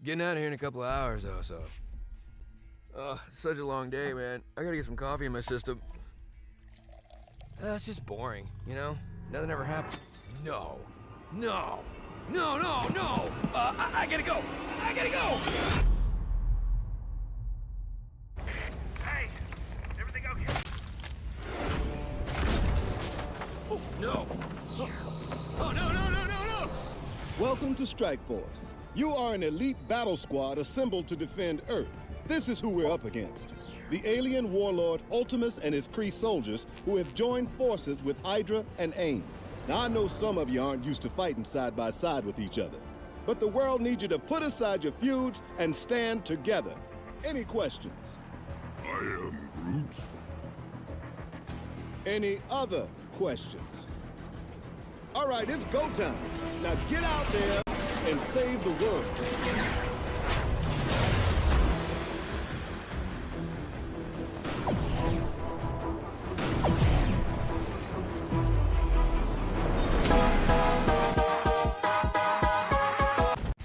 Getting out of here in a couple of hours or so. Such a long day, man. I gotta get some coffee in my system. It's just boring, you know? Nothing ever happened. No. No. No, no, no! I gotta go! I gotta go! Hey! Everything okay? Oh, no! Oh, no, no, no, no, no! Welcome to Strike Force. You are an elite battle squad assembled to defend Earth. This is who we're up against. The alien warlord Ultimus and his Kree soldiers who have joined forces with Hydra and AIM. Now, I know some of you aren't used to fighting side by side with each other, but the world needs you to put aside your feuds and stand together. Any questions? I am Groot. Any other questions? All right, it's go time. Now get out there and save the world.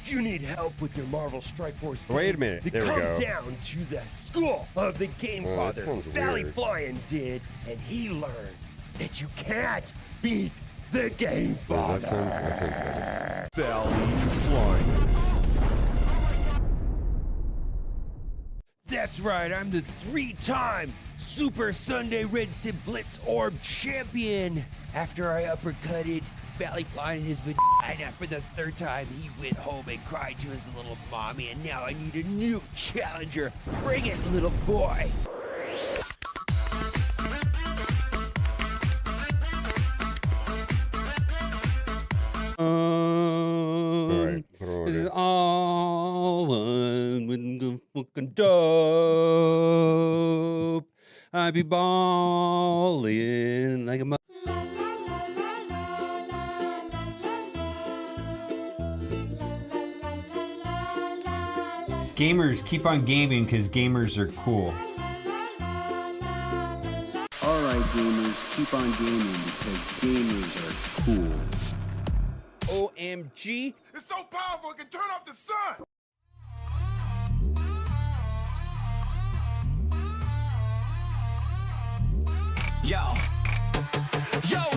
You need help with your Marvel Strike Force game? Wait a minute, there we Come go. down to the school of the Game Oh, that Father. sounds Valley weird. Flying did, and he learned that you can't beat the Game What Father. does that sound? Valley Flying. That's right, I'm the 3-time Super Sunday Red Stib Blitz Orb champion. After I uppercutted Valley Flying in his vagina for the 3rd time, he went home and cried to his little mommy, and now I need a new challenger. Bring it, little boy. Alright, put on Is it. all one with the fucking dope. I be ballin' like a Gamers keep on gaming because gamers are cool. Alright gamers, keep on gaming because gamers are cool. OMG. It's so powerful it can turn off the sun! Yo,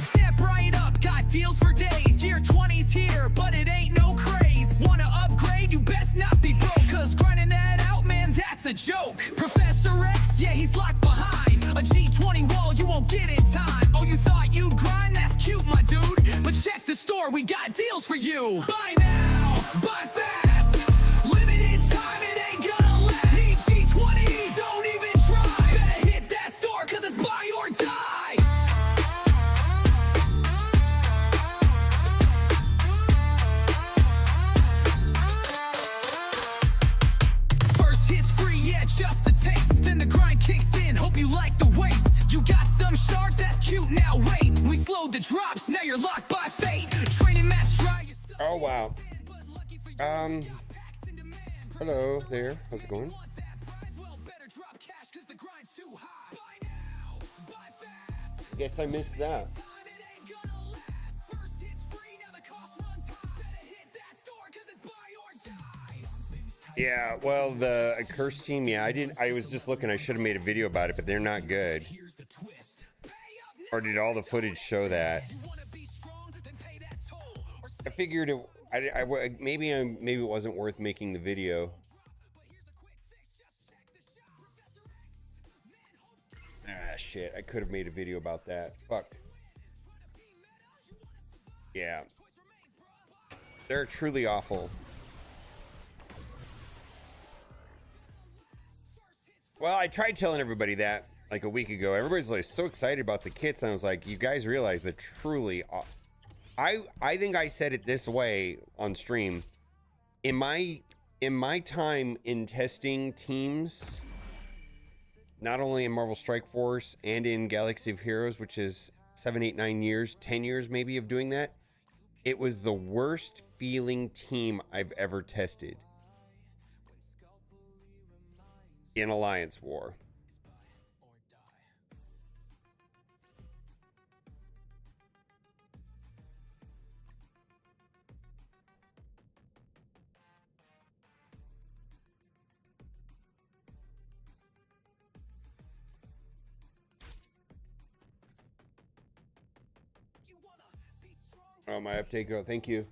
step right up, got deals for days. Year 20's here, but it ain't no craze. Wanna upgrade? You best not be broke, cause grinding that out, man, that's a joke. Professor X, yeah, he's locked behind a G20 wall, you won't get in time. Oh, you thought you'd grind? That's cute, my dude. But check the store, we got deals for you. Buy now, buy fast. Limited time, it ain't gonna last. Need G20, don't even try. Better hit that store, cause it's buy or die. First hit's free, yeah, just a taste. Then the grind kicks in, hope you like the waste. You got some shards, that's cute, now wait. We slowed the drops, now you're locked by fate. Training match dry, you're stuck. Oh, wow. Hello there. How's it going? Guess I missed that. Yeah, well, the Accursed team, yeah, I was just looking, I should have made a video about it, but they're not good. Or did all the footage show that? I figured maybe it wasn't worth making the video. Ah, shit, I could have made a video about that. Fuck. Yeah. They're truly awful. Well, I tried telling everybody that like a week ago. Everybody's like so excited about the kits, and I was like, you guys realize they're truly I think I said it this way on stream. In my time in testing teams, not only in Marvel Strike Force and in Galaxy of Heroes, which is 7, 8, 9 years, 10 years maybe of doing that, it was the worst feeling team I've ever tested in Alliance War. Oh, my uptake. Oh, thank you.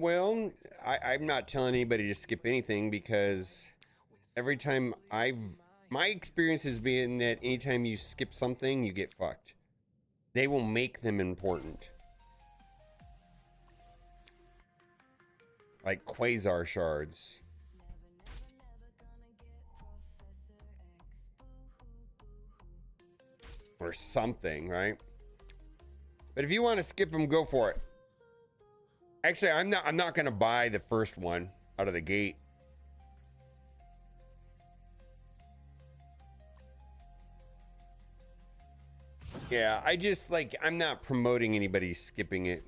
Well, I'm not telling anybody to skip anything because every time my experience has been that anytime you skip something, you get fucked. They will make them important. Like quasar shards. Or something, right? But if you want to skip them, go for it. Actually, I'm not gonna buy the first one out of the gate. Yeah, I just like I'm not promoting anybody skipping it.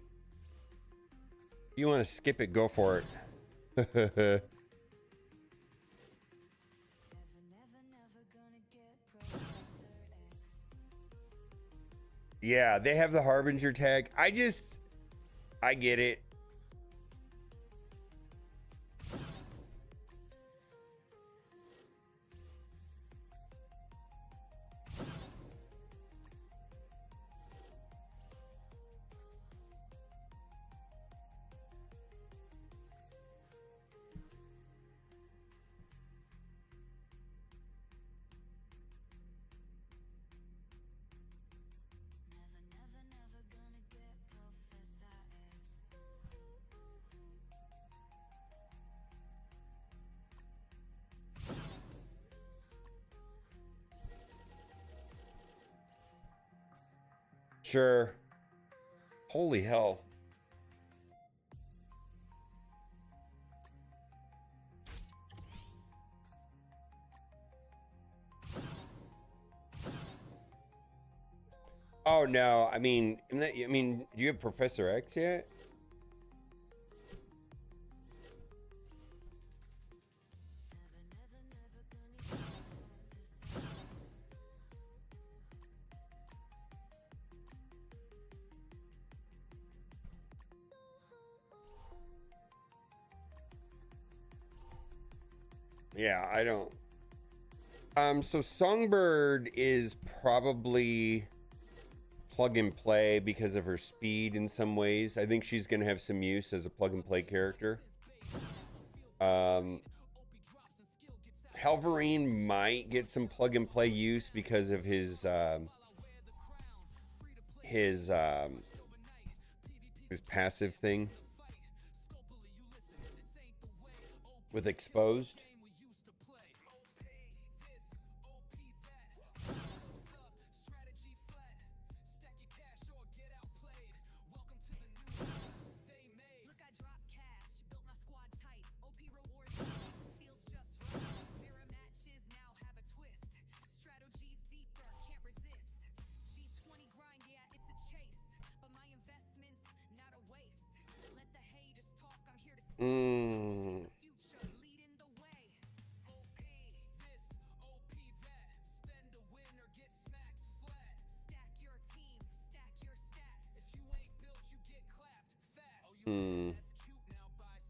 If you want to skip it, go for it. Yeah, they have the Harbinger tag. I get it. Sure. Holy hell. Oh no, I mean, do you have Professor X yet? Yeah, I don't. So Songbird is probably plug and play because of her speed in some ways. I think she's gonna have some use as a plug and play character. Halvarine might get some plug and play use because of his passive thing with exposed.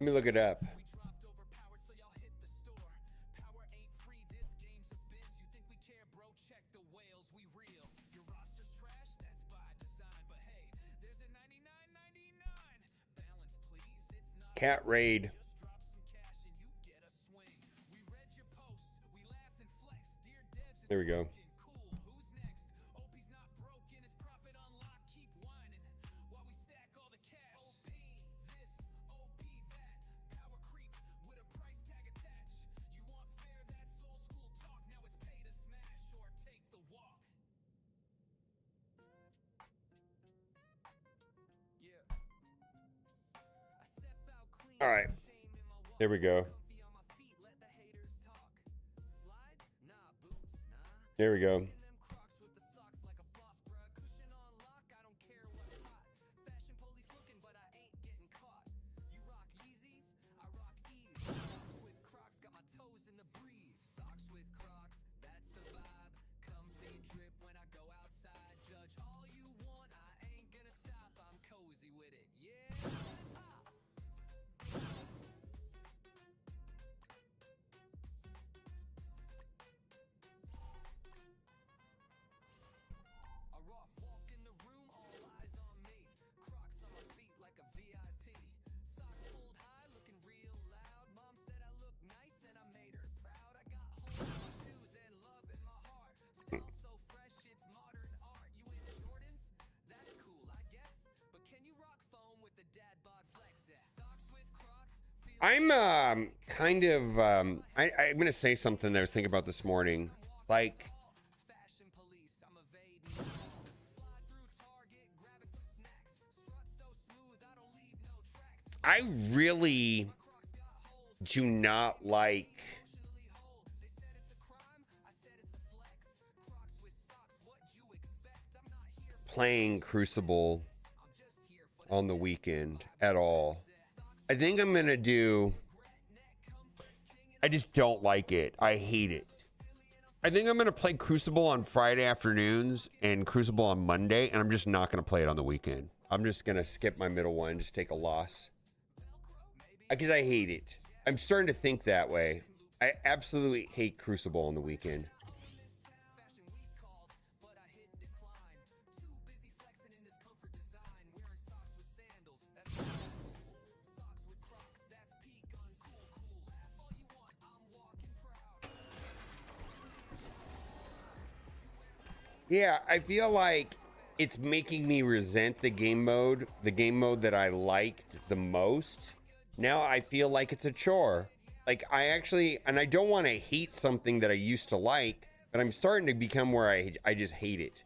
Let me look it up. Cat Raid. There we go. All right. There we go. There we go. I'm kind of I'm gonna say something that I was thinking about this morning. Like, I really do not like playing Crucible on the weekend at all. I think I'm gonna do. I just don't like it. I hate it. I think I'm gonna play Crucible on Friday afternoons and Crucible on Monday, and I'm just not gonna play it on the weekend. I'm just gonna skip my middle one, just take a loss. Because I hate it. I'm starting to think that way. I absolutely hate Crucible on the weekend. Yeah, I feel like it's making me resent the game mode that I liked the most. Now I feel like it's a chore. Like I don't want to hate something that I used to like, but I'm starting to become where I just hate it.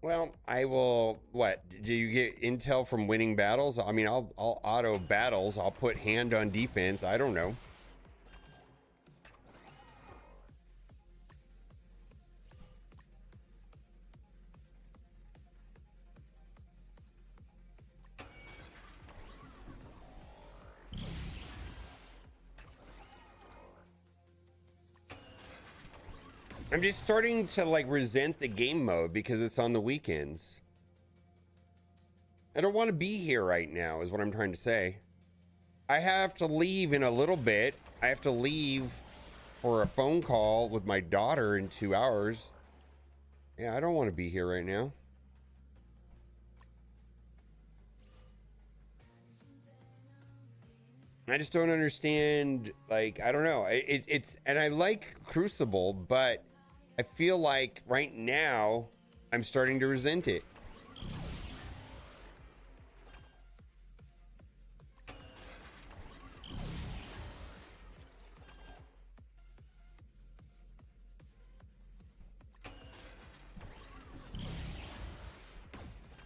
Well, I will. What? Do you get intel from winning battles? I mean, I'll auto battles. I'll put hand on defense. I don't know. I'm just starting to like resent the game mode because it's on the weekends. I don't want to be here right now is what I'm trying to say. I have to leave in a little bit. I have to leave for a phone call with my daughter in 2 hours. Yeah, I don't want to be here right now. I just don't understand. Like, I don't know. It's and I like Crucible, but I feel like right now I'm starting to resent it.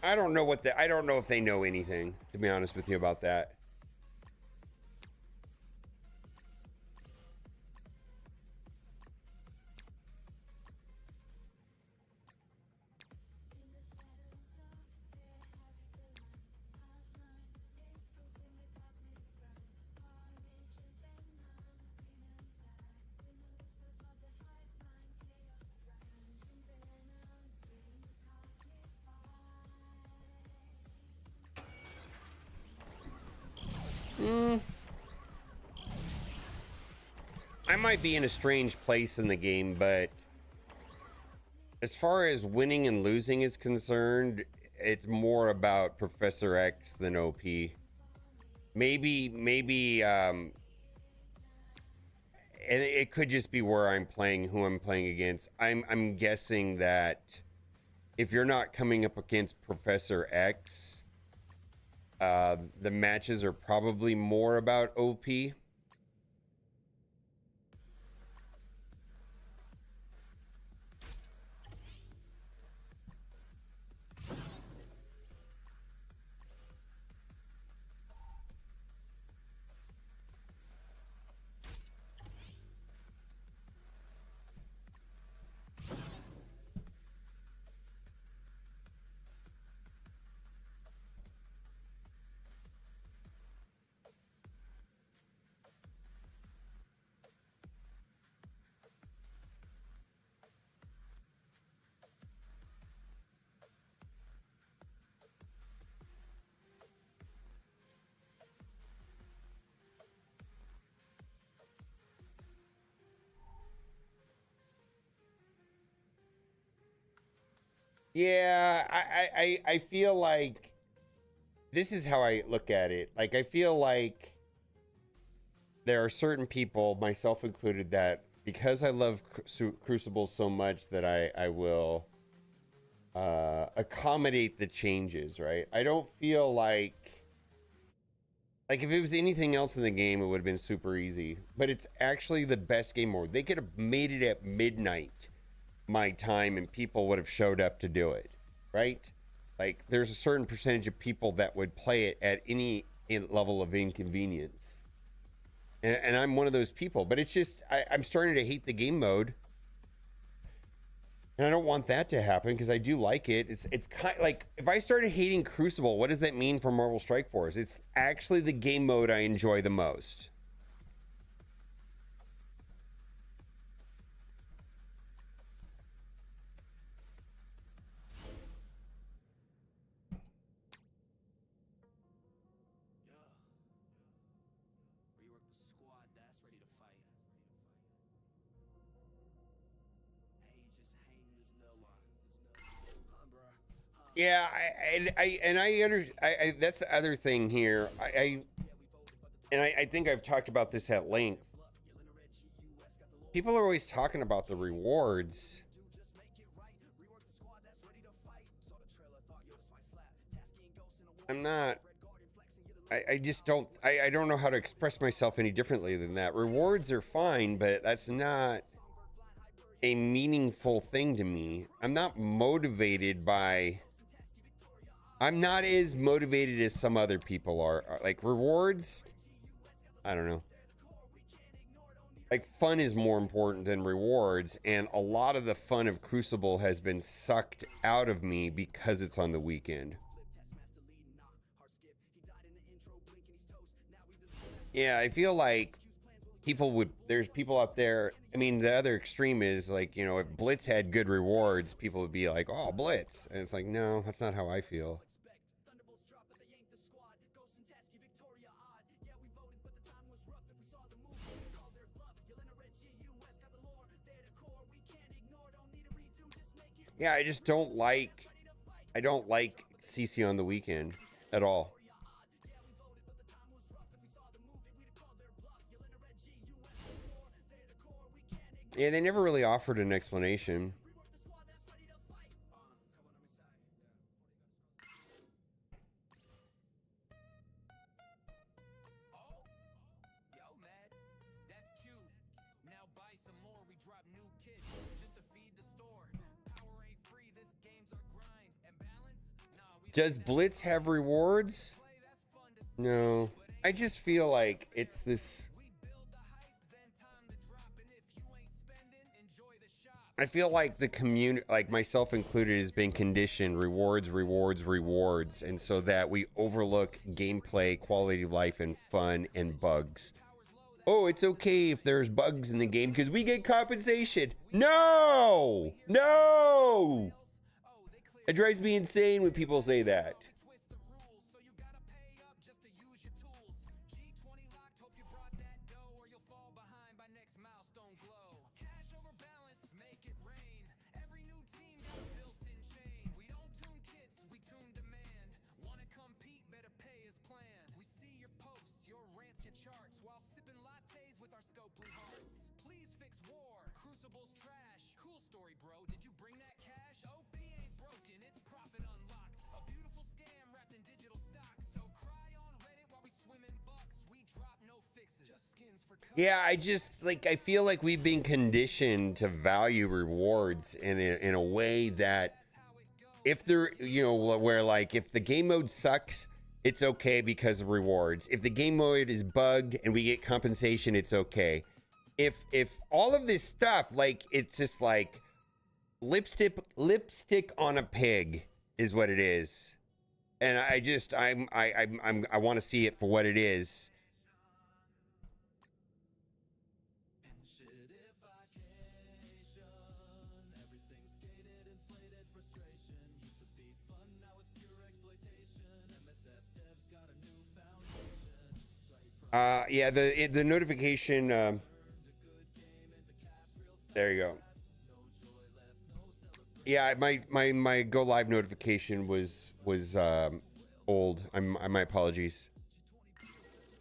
I don't know I don't know if they know anything, to be honest with you, about that. I might be in a strange place in the game, but as far as winning and losing is concerned, it's more about Professor X than OP. Maybe, and it could just be where I'm playing, who I'm playing against. I'm guessing that if you're not coming up against Professor X, the matches are probably more about OP. Yeah, I feel like this is how I look at it. Like, I feel like there are certain people, myself included, that because I love Crucible so much that I will accommodate the changes, right? I don't feel like if it was anything else in the game, it would have been super easy. But it's actually the best game mode. They could have made it at midnight my time and people would have showed up to do it, right? Like, there's a certain percentage of people that would play it at any level of inconvenience. And I'm one of those people. But it's just, I'm starting to hate the game mode. And I don't want that to happen because I do like it. It's kind of like, if I started hating Crucible, what does that mean for Marvel Strike Force? It's actually the game mode I enjoy the most. Yeah, that's the other thing here. I think I've talked about this at length. People are always talking about the rewards. I'm not. I just don't. I don't know how to express myself any differently than that. Rewards are fine, but that's not a meaningful thing to me. I'm not motivated by. I'm not as motivated as some other people are. Like, rewards, I don't know. Like, fun is more important than rewards, and a lot of the fun of Crucible has been sucked out of me because it's on the weekend. Yeah, I feel like there's people out there, I mean, the other extreme is, like, you know, if Blitz had good rewards, people would be like, oh, Blitz. And it's like, no, that's not how I feel. Yeah, I just don't like CC on the weekend at all. Yeah, they never really offered an explanation. Does Blitz have rewards? No. I just feel like it's this. I feel like the community, like myself included, has been conditioned rewards, rewards, rewards. And so that we overlook gameplay, quality of life, and fun and bugs. Oh, it's okay if there's bugs in the game because we get compensation. No! No! It drives me insane when people say that. Yeah, I just, like, I feel like we've been conditioned to value rewards in a way that if they're, you know, where, like, if the game mode sucks, it's okay because of rewards. If the game mode is bugged and we get compensation, it's okay. If all of this stuff, like, it's just like lipstick on a pig is what it is. And I want to see it for what it is. Yeah, the notification. There you go. Yeah, my go live notification was old. My apologies.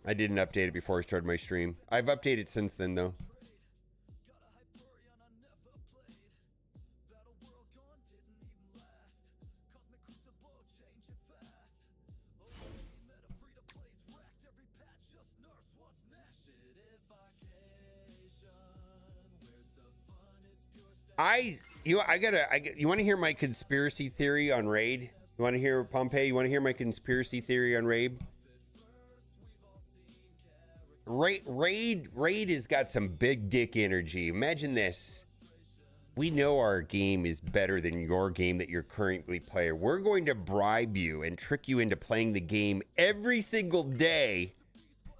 I didn't update it before I started my stream. I've updated since then though. You want to hear my conspiracy theory on Raid? You want to hear Pompey? You want to hear my conspiracy theory on Raid? Raid has got some big dick energy. Imagine this. We know our game is better than your game that you're currently playing. We're going to bribe you and trick you into playing the game every single day.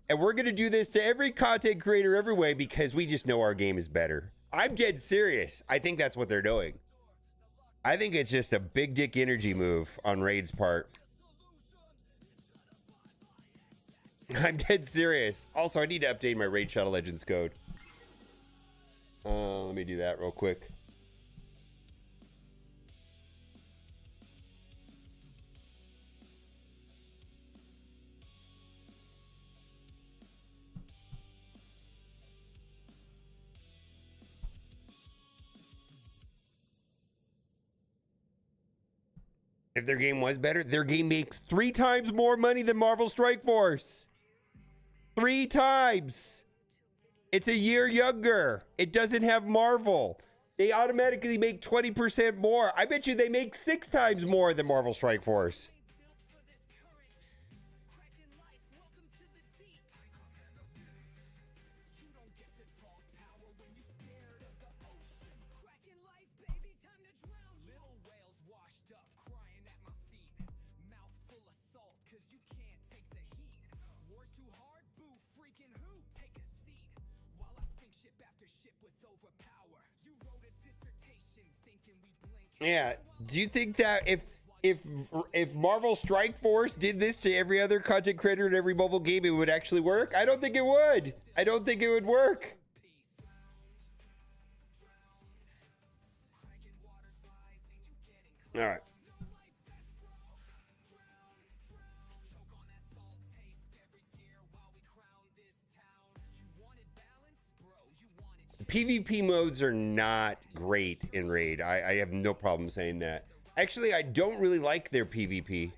And we're going to do this to every content creator every way because we just know our game is better. I'm dead serious. I think that's what they're doing. I think it's just a big dick energy move on Raid's part. I'm dead serious. Also, I need to update my Raid Shadow Legends code. Let me do that real quick. If their game was better, their game makes 3 times more money than Marvel Strike Force. 3 times. It's a year younger. It doesn't have Marvel. They automatically make 20% more. I bet you they make 6 times more than Marvel Strike Force. Yeah. Do you think that if Marvel Strike Force did this to every other content creator in every mobile game, it would actually work? I don't think it would. I don't think it would work. All right. PvP modes are not great in Raid. I have no problem saying that. Actually, I don't really like their PvP.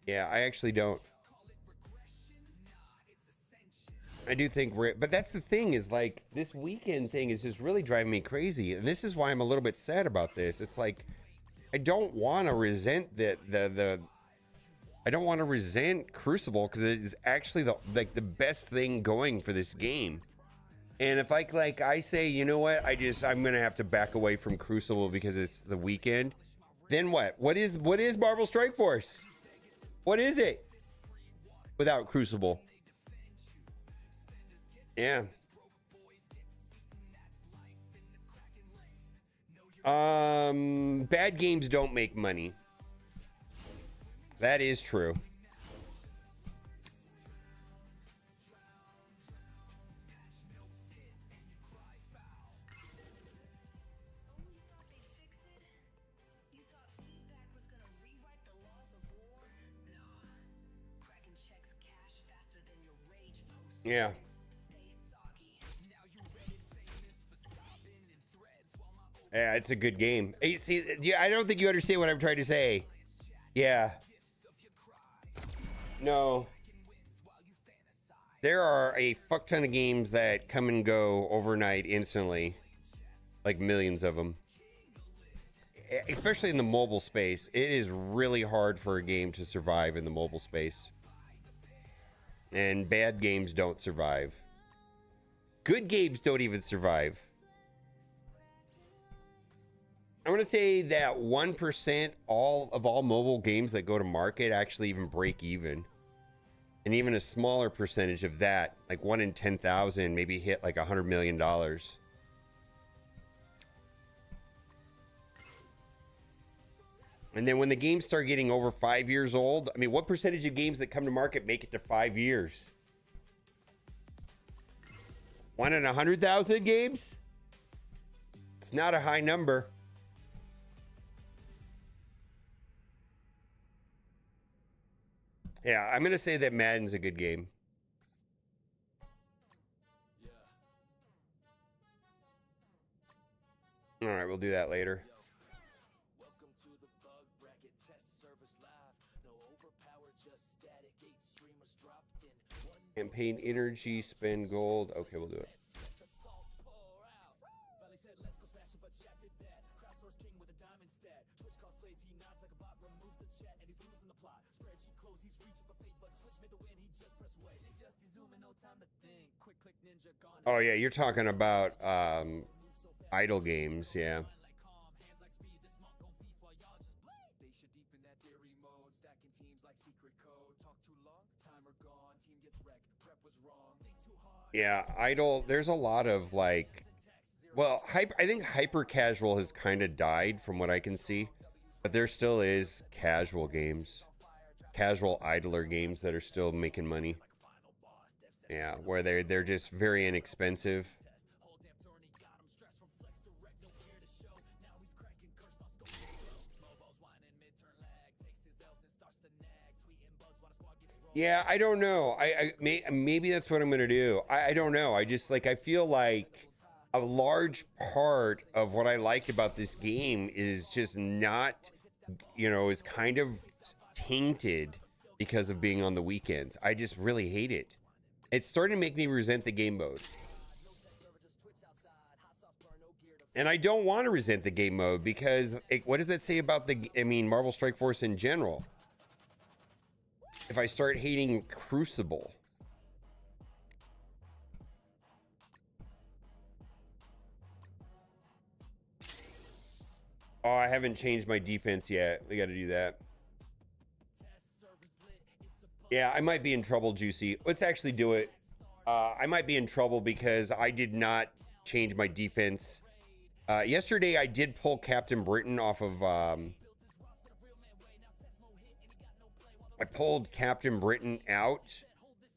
Yeah, I actually don't. I do think but that's the thing is like this weekend thing is just really driving me crazy. And this is why I'm a little bit sad about this. It's like, I don't want to resent I don't want to resent Crucible because it is actually the best thing going for this game. And if I say, you know what, I'm gonna have to back away from Crucible because it's the weekend, then what? What is Marvel Strike Force? What is it without Crucible? Yeah. Bad games don't make money. That is true. Yeah. Yeah, it's a good game. Hey, see, yeah, I don't think you understand what I'm trying to say. Yeah. No. There are a fuck ton of games that come and go overnight instantly. Like millions of them. Especially in the mobile space. It is really hard for a game to survive in the mobile space. And bad games don't survive. Good games don't even survive. I want to say that 1% of all mobile games that go to market actually even break even. And even a smaller percentage of that, like 1 in 10,000, maybe hit like $100 million. And then when the games start getting over 5 years old, I mean, what percentage of games that come to market make it to 5 years? 1 in 100,000 games? It's not a high number. Yeah, I'm going to say that Madden's a good game. All right, we'll do that later. Campaign energy, spend gold. Okay, we'll do it. Oh yeah, you're talking about idle games, yeah. Yeah, idle. There's a lot of like, well, I think hyper casual has kind of died from what I can see, but there still is casual games, casual idler games that are still making money. Yeah, where they're just very inexpensive. Yeah, I don't know. Maybe that's what I'm gonna do. I don't know. I just like I feel like a large part of what I liked about this game is just not, is kind of tainted because of being on the weekends. I just really hate it. It's starting to make me resent the game mode. And I don't want to resent the game mode because what does that say about Marvel Strike Force in general? If I start hating Crucible. Oh, I haven't changed my defense yet. We got to do that. Yeah, I might be in trouble, Juicy. Let's actually do it. I might be in trouble because I did not change my defense. Yesterday, I did pull Captain Britain off of... I pulled Captain Britain out,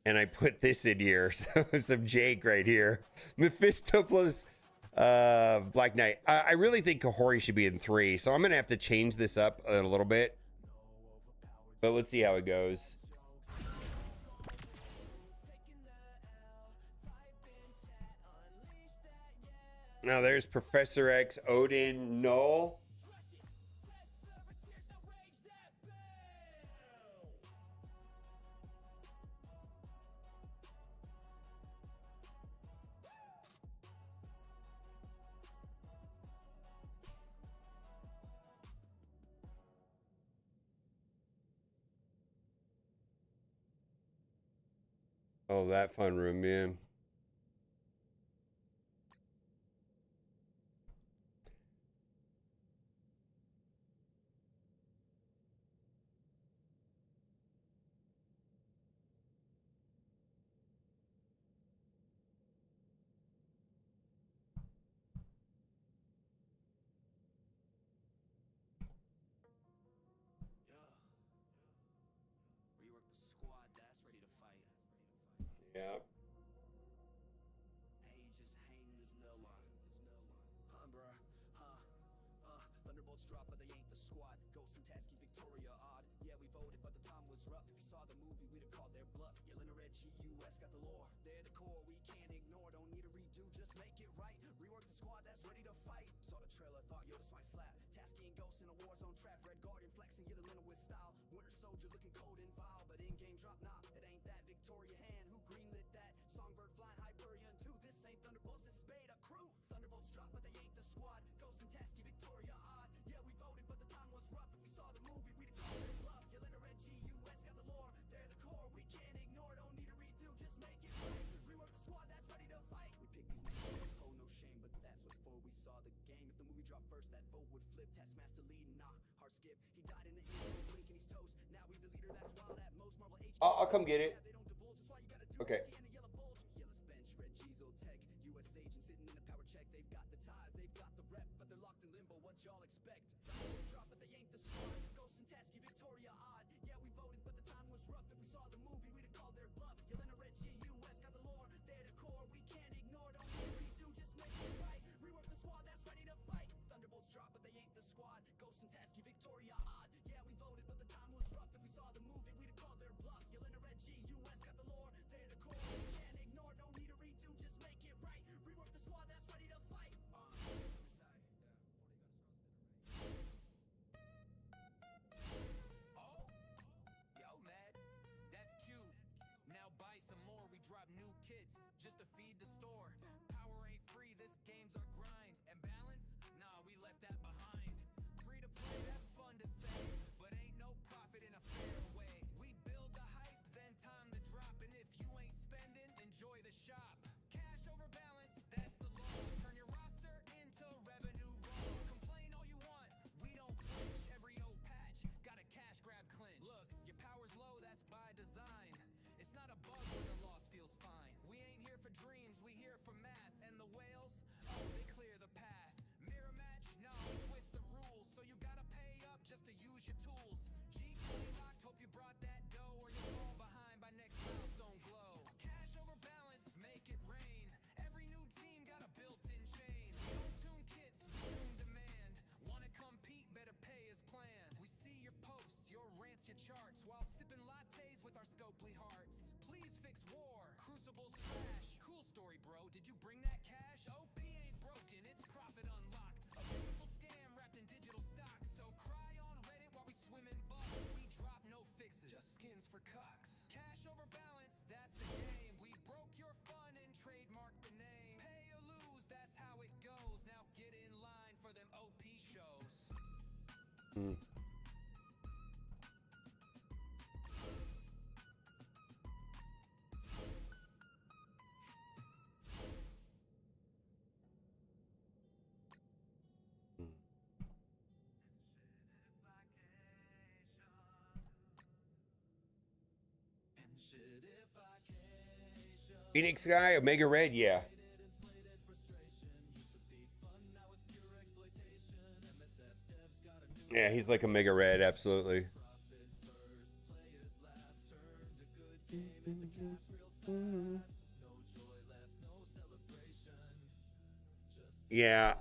and I put this in here. So some Jake right here. Mephisto plus Black Knight. I really think Kahori should be in 3, so I'm going to have to change this up a little bit. But let's see how it goes. Now there's Professor X, Odin, Null. Oh, that fun room, man. Yeah. Thunderbolts drop, but they ain't the squad. Ghost and Tasky, Victoria, odd. Yeah, we voted, but the time was rough. If you saw the movie, we'd have called their bluff. Yelling a red GUS, got the lore. They're the core, we can't ignore. Don't need a redo, just make it right. Rework the squad that's ready to fight. Saw the trailer, thought, yo, this might slap. Tasky and Ghost in a war zone trap. Red Guardian flexing, yeah, the linen with style. Winter Soldier looking cold and vile, but in-game drop, nah, it ain't that. Victoria hand, who greenlit that? Songbird flying Hyperion 2. This ain't Thunderbolts, this is Beta Crew. Thunderbolts drop, but they ain't the squad. Ghost and Tasky, Victoria, odd. Yeah, we voted, but the time was rough. If we saw the movie, we'd have called it bluff. Yelling a red GUS, got the lore. They're the core, we can't ignore. Don't need a redo, just make it right. Rework the squad that's ready to fight. We pick these names, oh no shame, but that's before we saw the game. If the movie dropped first, that vote would flip. Taskmaster leading, nah, hard skip. He died in the end, blinking his toast. Now he's the leader, that's wild at most. Marvel H. I'll come get it. Okay. Red G's old tech, US agent sitting in a power check. They've got the ties, they've got the rep, but they're locked in limbo. What y'all expect? Drop, but they ain't the squad. Ghost and Tasky, Victoria, odd. Yeah, we voted, but the time was rough. If we saw the movie, we'd have called their bluff. Yelling a red GUS, got the lore. They're the core, we can't ignore. Don't need a redo, just make it right. Rework the squad that's ready to fight. Thunderbolts drop, but they ain't the squad. Ghost and Tasky, Victoria, odd. Yeah, we voted, but the time was rough. If we saw the movie, we'd have called their bluff. Yelling a red GUS, got the lore. They're the core, we can't ignore. Don't need a redo, just make it right. Rework the squad that's ready to fight. Oh, yo, Matt, that's cute. Hmm. Phoenix guy, Omega Red, yeah. Yeah, he's like Omega Red, absolutely. Yeah,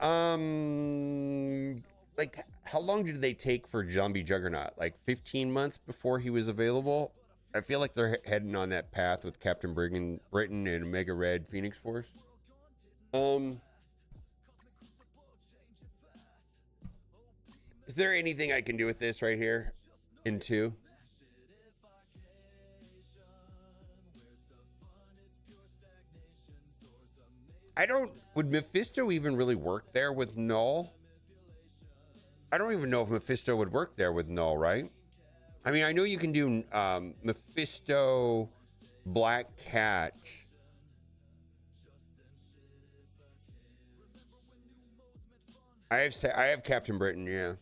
like how long did they take for Zombie Juggernaut? Like 15 months before he was available? I feel like they're heading on that path with Captain Britain and Omega Red Phoenix Force. Is there anything I can do with this right here in 2? I don't. Would Mephisto even really work there with Null? I don't even know if Mephisto would work there with Null, right? I mean, I know you can do Mephisto, Black Cat. I have Captain Britain, yeah.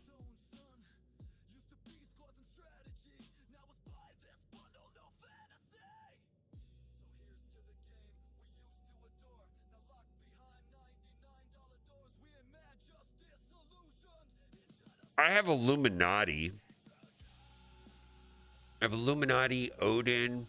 I have Illuminati. I have Illuminati, Odin.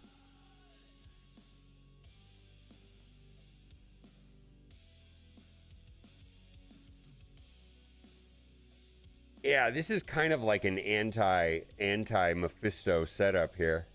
Yeah, this is kind of like an anti Mephisto setup here.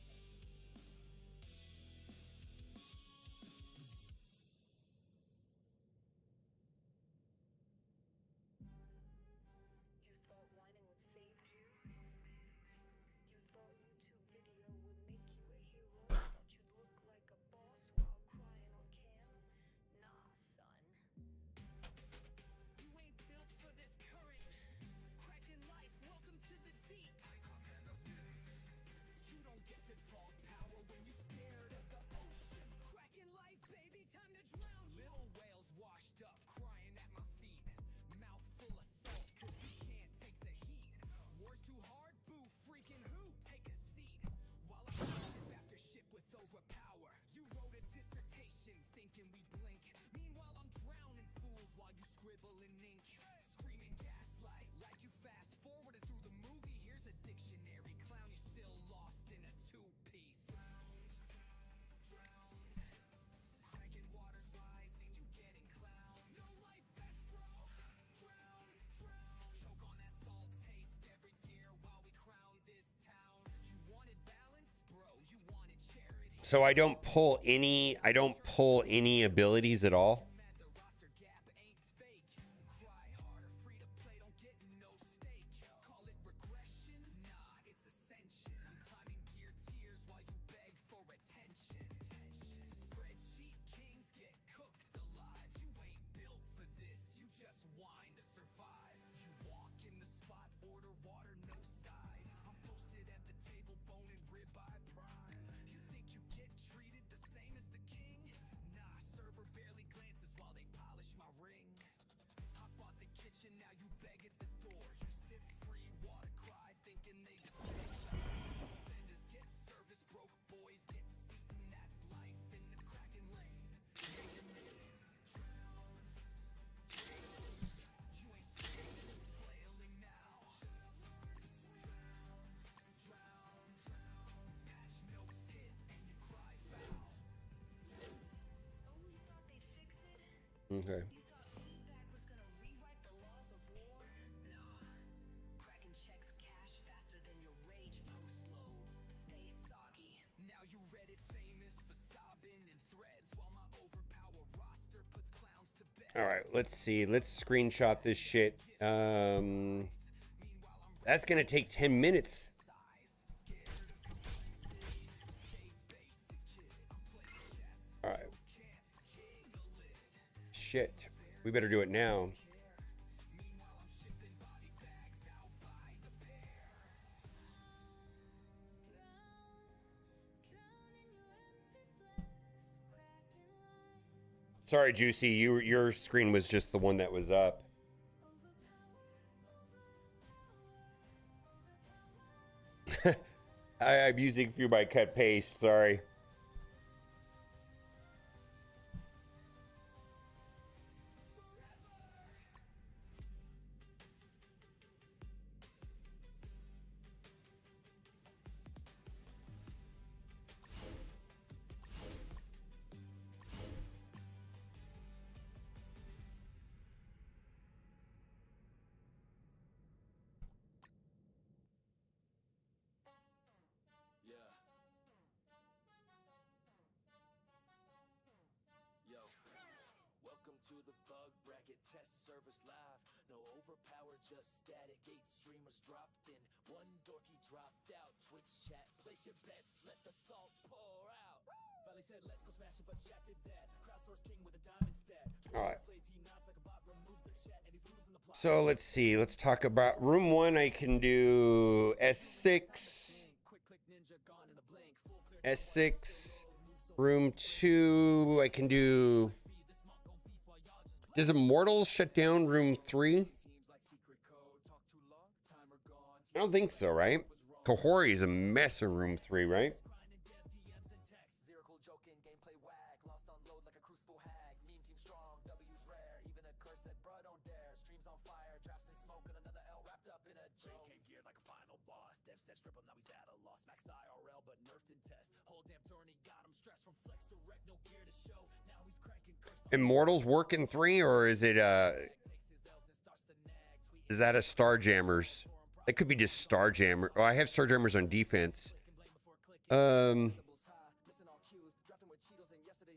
So I don't pull any abilities at all. Okay. All right, let's see. Let's screenshot this shit. That's gonna take 10 minutes. All right. Shit. We better do it now. Sorry, Juicy. Your screen was just the one that was up. I'm using View by Cut Paste. Sorry. Welcome to the bug bracket test service live. No overpower, just static. 8 streamers dropped in, 1 dorky dropped out. Twitch chat, place your bets, let the salt pour out. Valley said, let's go smash it, but chat did that. Crowdsource king with a diamond stat. All right. Plays, he nods like a bot, remove the chat, and he's losing the plot. So let's see. Let's talk about room 1. I can do S6. S6. Room 2. I can do. Does Immortals shut down room 3? I don't think so, right? Kahori is a mess in room 3, right? Immortals work in 3, or is it is that a Starjammers? That could be just Starjammer. Oh, I have Starjammers on defense.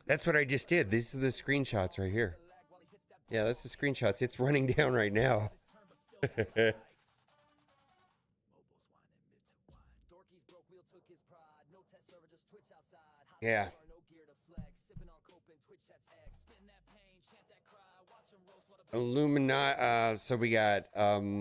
That's what I just did. These are the screenshots right here. Yeah, that's the screenshots. It's running down right now. Yeah. Illuminati. So we got I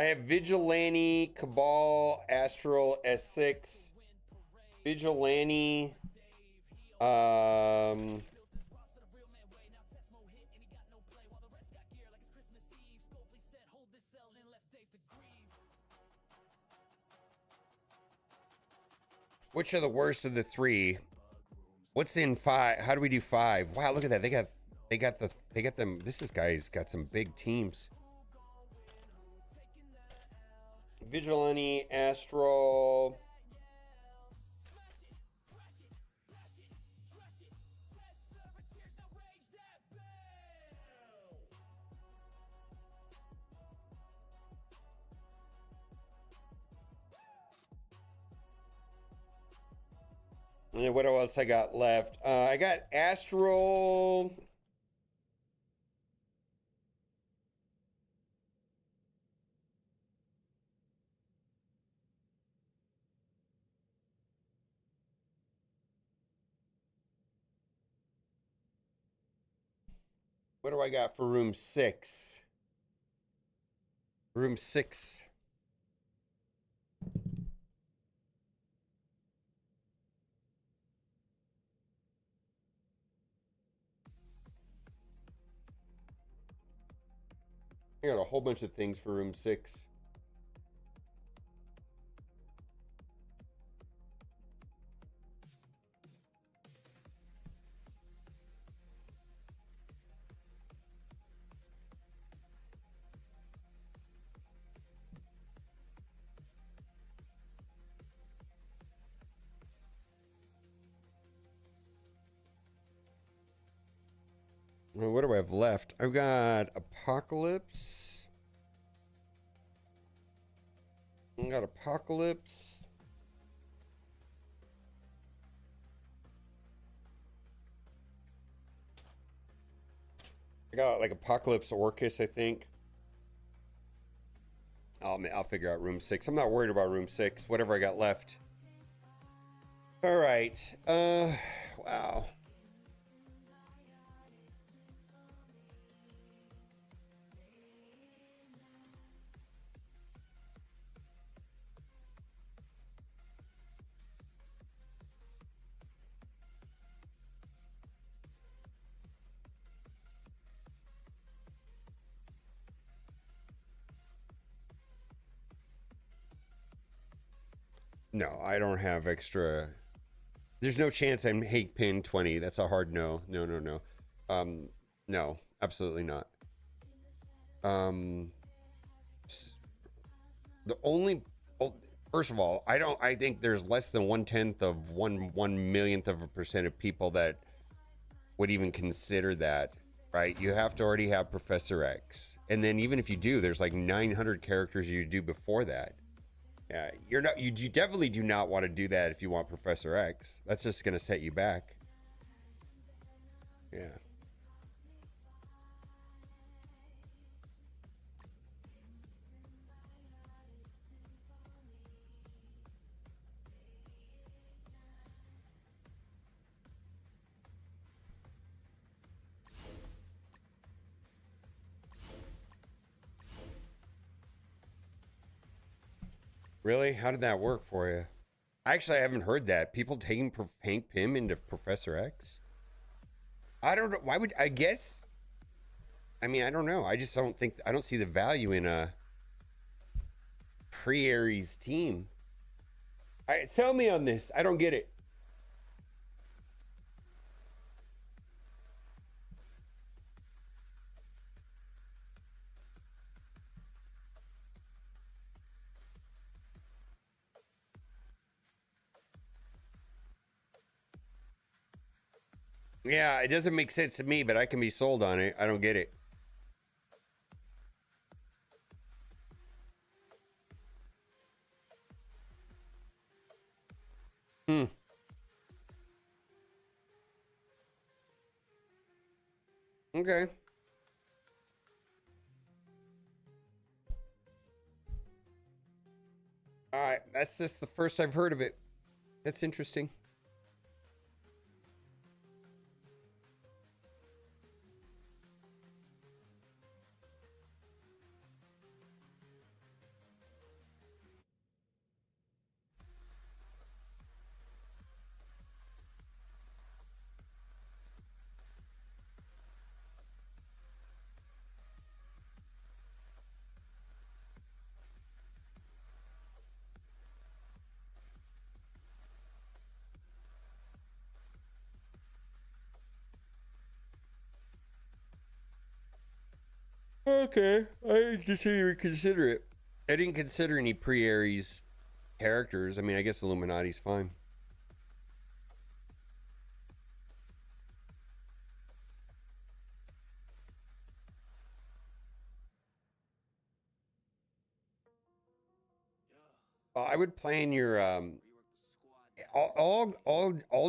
have Vigilante, Cabal, Astral, S6, Vigilante, which are the worst of the 3? What's in 5? How do we do 5? Wow, look at that. They got them. This guy's got some big teams. Vigilante, Astral. And then what else I got left? I got Astral. What do I got for room 6? Room 6. I got a whole bunch of things for room 6. What do I have left? I've got Apocalypse. I got Apocalypse. I got like Apocalypse Orcus, I think. Oh man, I'll figure out room 6. I'm not worried about room 6. Whatever I got left. All right. Wow. No, I don't have extra. There's no chance I'm Hank Pin 20. That's a hard no. No, no, no. No, absolutely not. The only, oh, first of all, I think there's less than 1/10 of 1/millionth of a percent of people that would even consider that, right? You have to already have Professor X. And then even if you do, there's like 900 characters you do before that. Yeah, you definitely do not want to do that if you want Professor X. That's just going to set you back. Yeah. Really? How did that work for you? Actually, I haven't heard that. People taking Hank Pym into Professor X? I don't know. Why would, I guess? I mean, I don't know. I just don't think, I don't see the value in a pre-Aries team. All right, sell me on this. I don't get it. Yeah, it doesn't make sense to me, but I can be sold on it. I don't get it. Okay. All right, that's just the first I've heard of it. That's interesting. Okay, I just even consider it. I didn't consider any pre-Aries characters. I mean, I guess Illuminati's fine. I would plan your all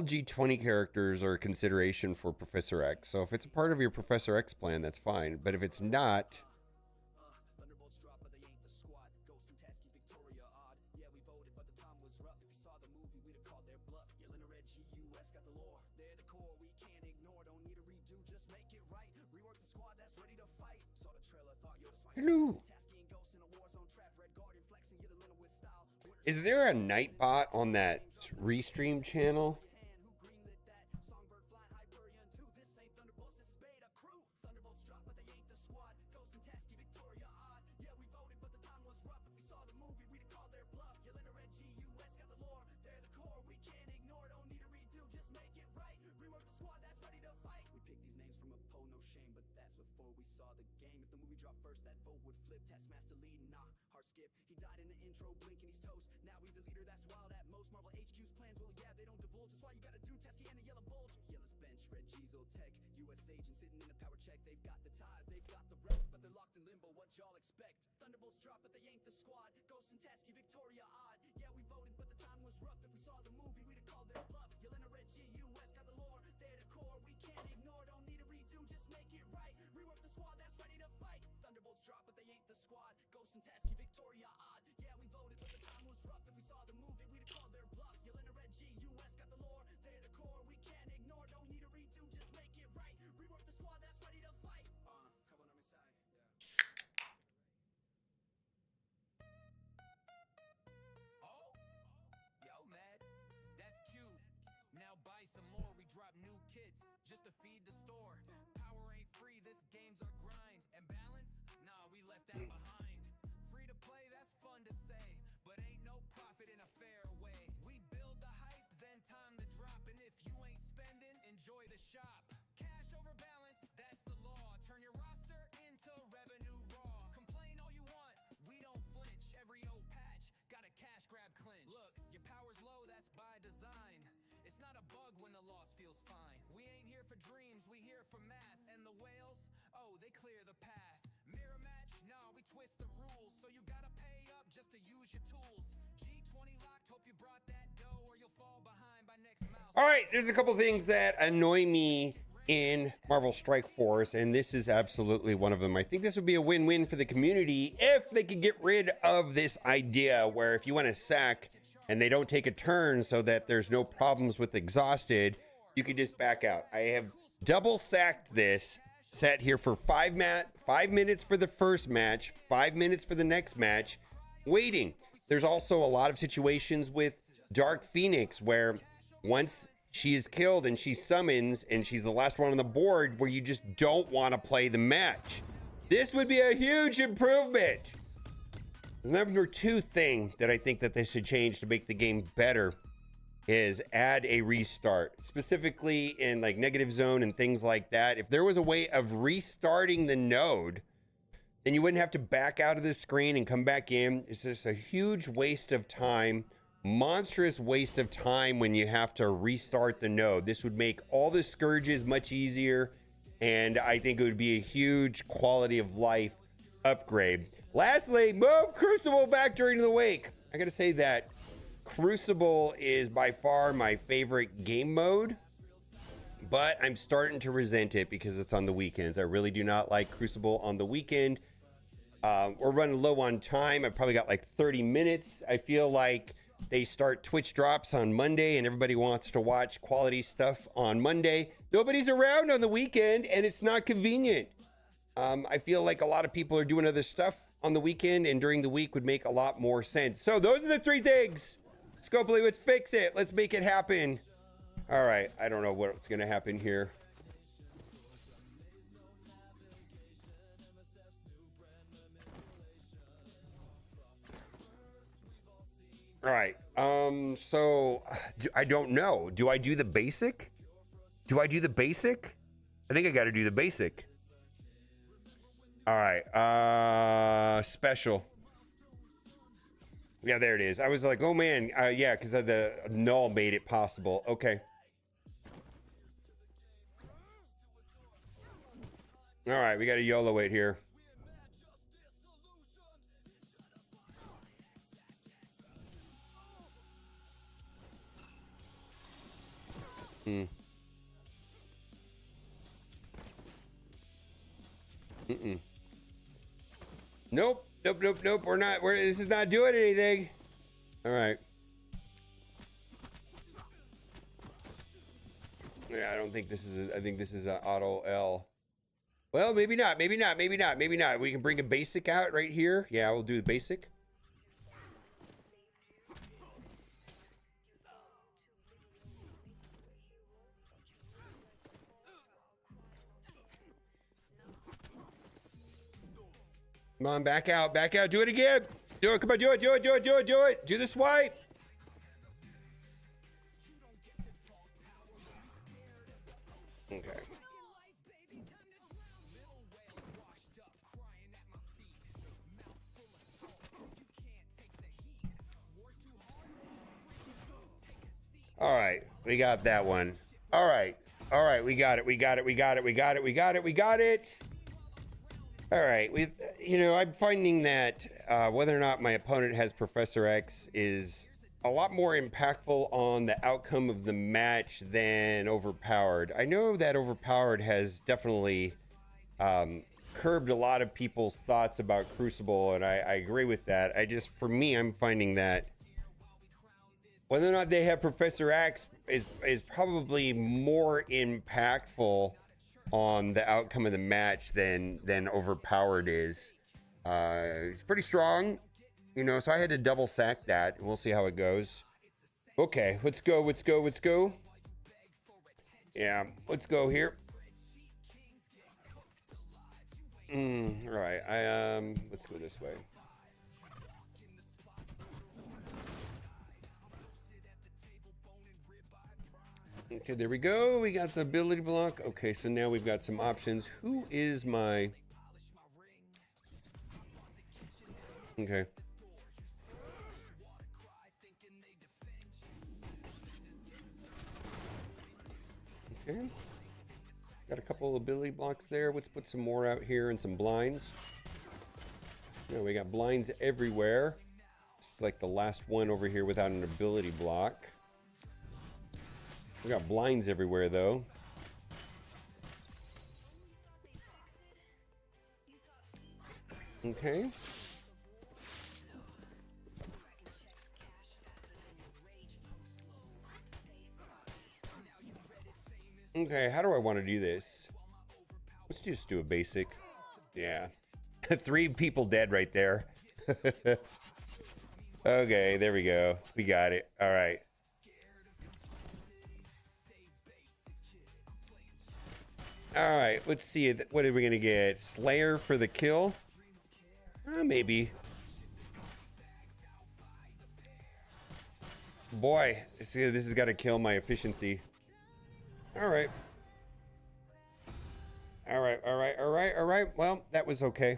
G20 characters are a consideration for Professor X. So if it's a part of your Professor X plan, that's fine. But if it's not, hello. Is there a Nightbot on that Restream channel? shop. Cash over balance, that's the law. Turn your roster into revenue raw. Complain all you want, we don't flinch. Every old patch got a cash grab clinch. Look, your power's low, that's by design. It's not a bug when the loss feels fine. We ain't here for dreams, we here for math. And the whales, oh, they clear the path. Mirror match, nah, we twist the rules. So you gotta pay up just to use your tools. G20 locked, hope you brought that dough or you'll fall behind by next mouse. All right, there's a couple things that annoy me in Marvel Strike Force, and this is absolutely one of them. I think this would be a win-win for the community if they could get rid of this idea where if you want to sack and they don't take a turn so that there's no problems with exhausted, you can just back out. I have double sacked this, sat here for 5 minutes for the first match, 5 minutes for the next match, waiting. There's also a lot of situations with Dark Phoenix where once she is killed and she summons and she's the last one on the board where you just don't want to play the match. This would be a huge improvement. Number 2 thing that I think that they should change to make the game better is add a restart, specifically in like negative zone and things like that. If there was a way of restarting the node, then you wouldn't have to back out of the screen and come back in. It's just a huge waste of time, monstrous waste of time when you have to restart the node. This would make all the scourges much easier, and I think it would be a huge quality of life upgrade. Lastly, move Crucible back during the week. I gotta say that Crucible is by far my favorite game mode, but I'm starting to resent it because it's on the weekends. I really do not like Crucible on the weekend. We're running low on time. I probably got like 30 minutes. I feel like they start Twitch drops on Monday and everybody wants to watch quality stuff on Monday. Nobody's around on the weekend and it's not convenient. I feel like a lot of people are doing other stuff on the weekend and during the week would make a lot more sense. So those are the 3 things. Scopely, let's fix it. Let's make it happen. All right. I don't know what's going to happen here. All right. So I don't know. Do I do the basic? I think I got to do the basic. All right. Special. Yeah, there it is. I was like, oh man. Yeah, because the null made it possible. Okay. All right. We got a YOLO it here. Nope. We're not. This is not doing anything. All right. Yeah, I don't think this is. I think this is an auto L. Well, maybe not. Maybe not. We can bring a basic out right here. Yeah, we'll do the basic. Come on, back out. Do it again. Do it. Come on, do it. Do the swipe. Okay. All right, we got that one. All right, we got it. All right, I'm finding that whether or not my opponent has Professor X is a lot more impactful on the outcome of the match than Overpowered. I know that Overpowered has definitely curbed a lot of people's thoughts about Crucible, and I agree with that. For me, I'm finding that whether or not they have Professor X is probably more impactful on the outcome of the match than Overpowered is. It's pretty strong, so I had to double sack that, and we'll see how it goes. Okay, let's go. Yeah, let's go here. All right, let's go this way. Okay, there we go. We got the ability block. Okay, so now we've got some options. Who is my... Okay. Okay. Got a couple of ability blocks there. Let's put some more out here and some blinds. Yeah, we got blinds everywhere. It's like the last one over here without an ability block. We got blinds everywhere though. Okay. Okay, how do I want to do this? Let's just do a basic. Yeah. 3 people dead right there. Okay, there we go. We got it. All right. All right, let's see. What are we going to get? Slayer for the kill? Maybe. Boy, see, this has got to kill my efficiency. All right. All right, all right, all right, all right. Well, that was okay.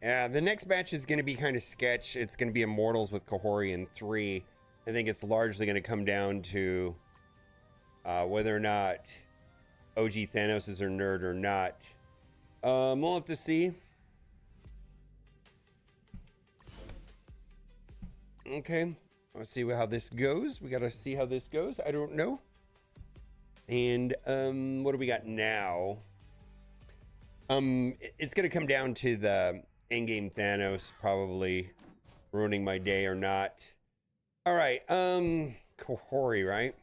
The next match is going to be kind of sketch. It's going to be Immortals with Kahori in 3. I think it's largely going to come down to whether or not OG Thanos is a nerd or not. We'll have to see. Okay, let's see how this goes. We got to see how this goes. I don't know. And what do we got now? It's going to come down to the endgame Thanos probably ruining my day or not. All right, Kahori, right?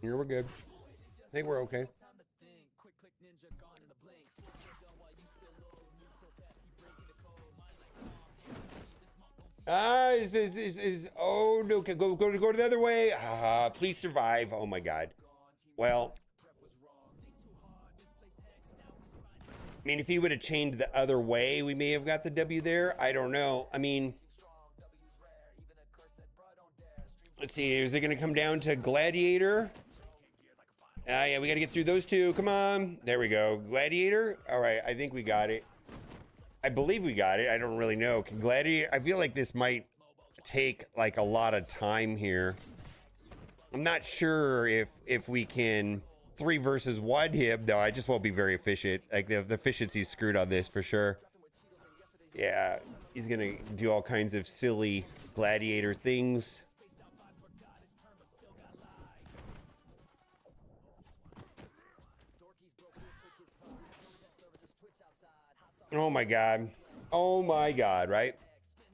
Here we're good. I think we're okay. Oh no, go the other way. Please survive. Oh my god. Well, I mean, if he would have chained the other way, we may have got the W there. I don't know. I mean, let's see. Is it going to come down to Gladiator? Yeah, we got to get through those two. Come on. There we go. Gladiator. All right. I think we got it. I believe we got it. I don't really know. Can Gladiator... I feel like this might take like a lot of time here. I'm not sure if we can 3 versus 1 him. No, I just won't be very efficient. Like the efficiency's screwed on this for sure. Yeah, he's going to do all kinds of silly Gladiator things. Oh my god. Oh my god, right?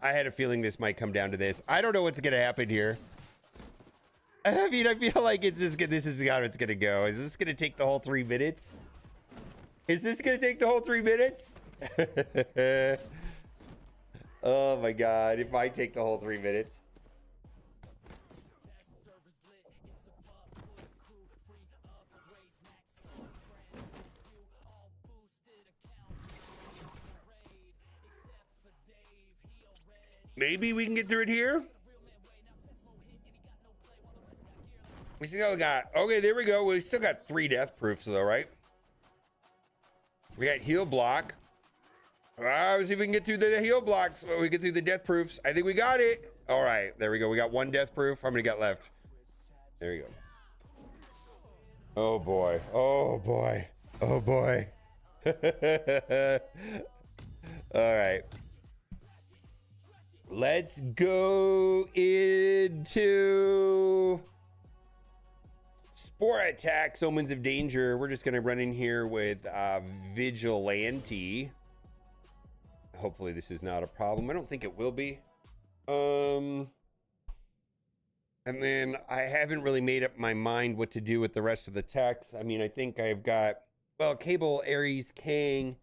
I had a feeling this might come down to this. I don't know what's gonna happen here. I mean, I feel like it's just this is how it's gonna go. Is this gonna take the whole 3 minutes? Is this gonna take the whole 3 minutes? Oh my god, it might take the whole 3 minutes. Maybe we can get through it here. We still got, okay, there we go. We still got 3 death proofs though, right? We got heal block. Let's see if we can get through the heal blocks. We get through the death proofs. I think we got it. All right, there we go. We got 1 death proof. How many got left? There you go. Oh boy. Oh boy. Oh boy. All right. Let's go into Spore Attack, Omens of Danger. We're just going to run in here with Vigilante. Hopefully this is not a problem. I don't think it will be. And then I haven't really made up my mind what to do with the rest of the techs. I mean, I think I've got Well, Cable, Ares, Kang,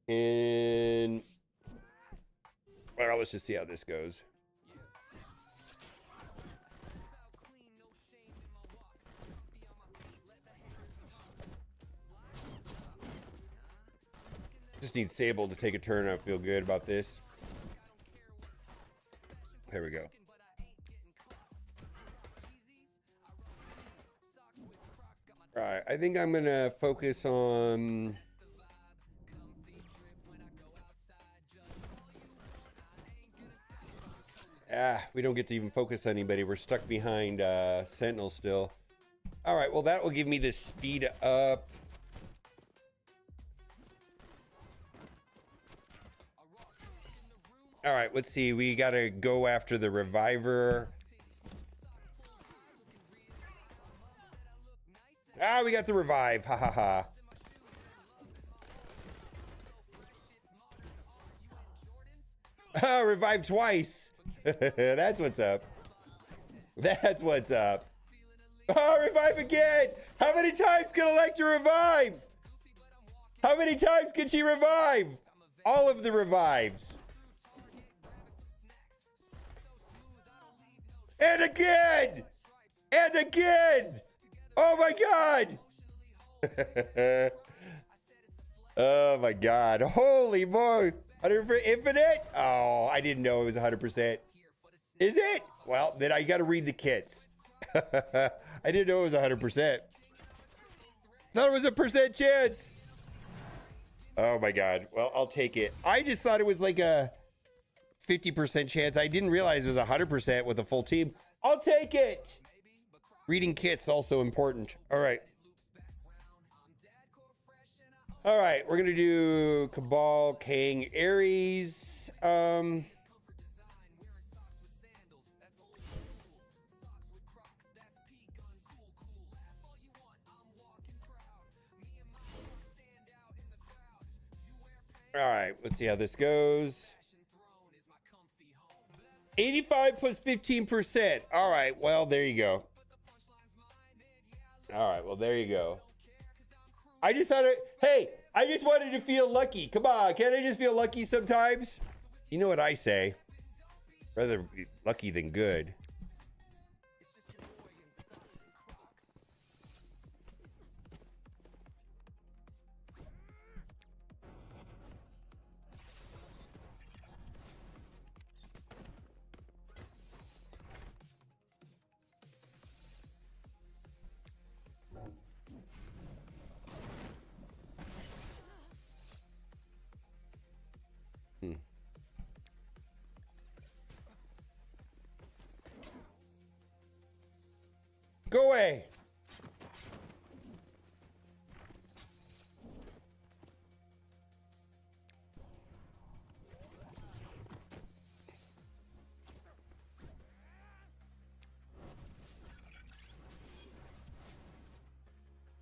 and well, let's just see how this goes. Just need Sable to take a turn. I feel good about this. There we go. All right, I think I'm gonna focus on. We don't get to even focus on anybody. We're stuck behind Sentinel still. All right, well, that will give me the speed up. All right, let's see. We got to go after the Reviver. Ah, we got the Revive. Ha ha ha. Ah, revive twice. That's what's up. That's what's up. Oh, revive again. How many times can Electra revive? How many times can she revive? All of the revives. And again. And again. Oh my God. Oh my God. Holy moly. 100 for infinite? Oh, I didn't know it was 100%. Is it? Well, then I got to read the kits. I didn't know it was 100%. Thought it was a percent chance. Oh my God. Well, I'll take it. I just thought it was like a 50% chance. I didn't realize it was 100% with a full team. I'll take it. Reading kits also important. All right. All right, we're gonna do Cabal, Kang, Ares. All right, let's see how this goes. 85 plus 15%. All right, well, there you go. All right, well, there you go. I just thought hey, I just wanted to feel lucky. Come on, can't I just feel lucky sometimes? You know what I say? Rather be lucky than good. Go away.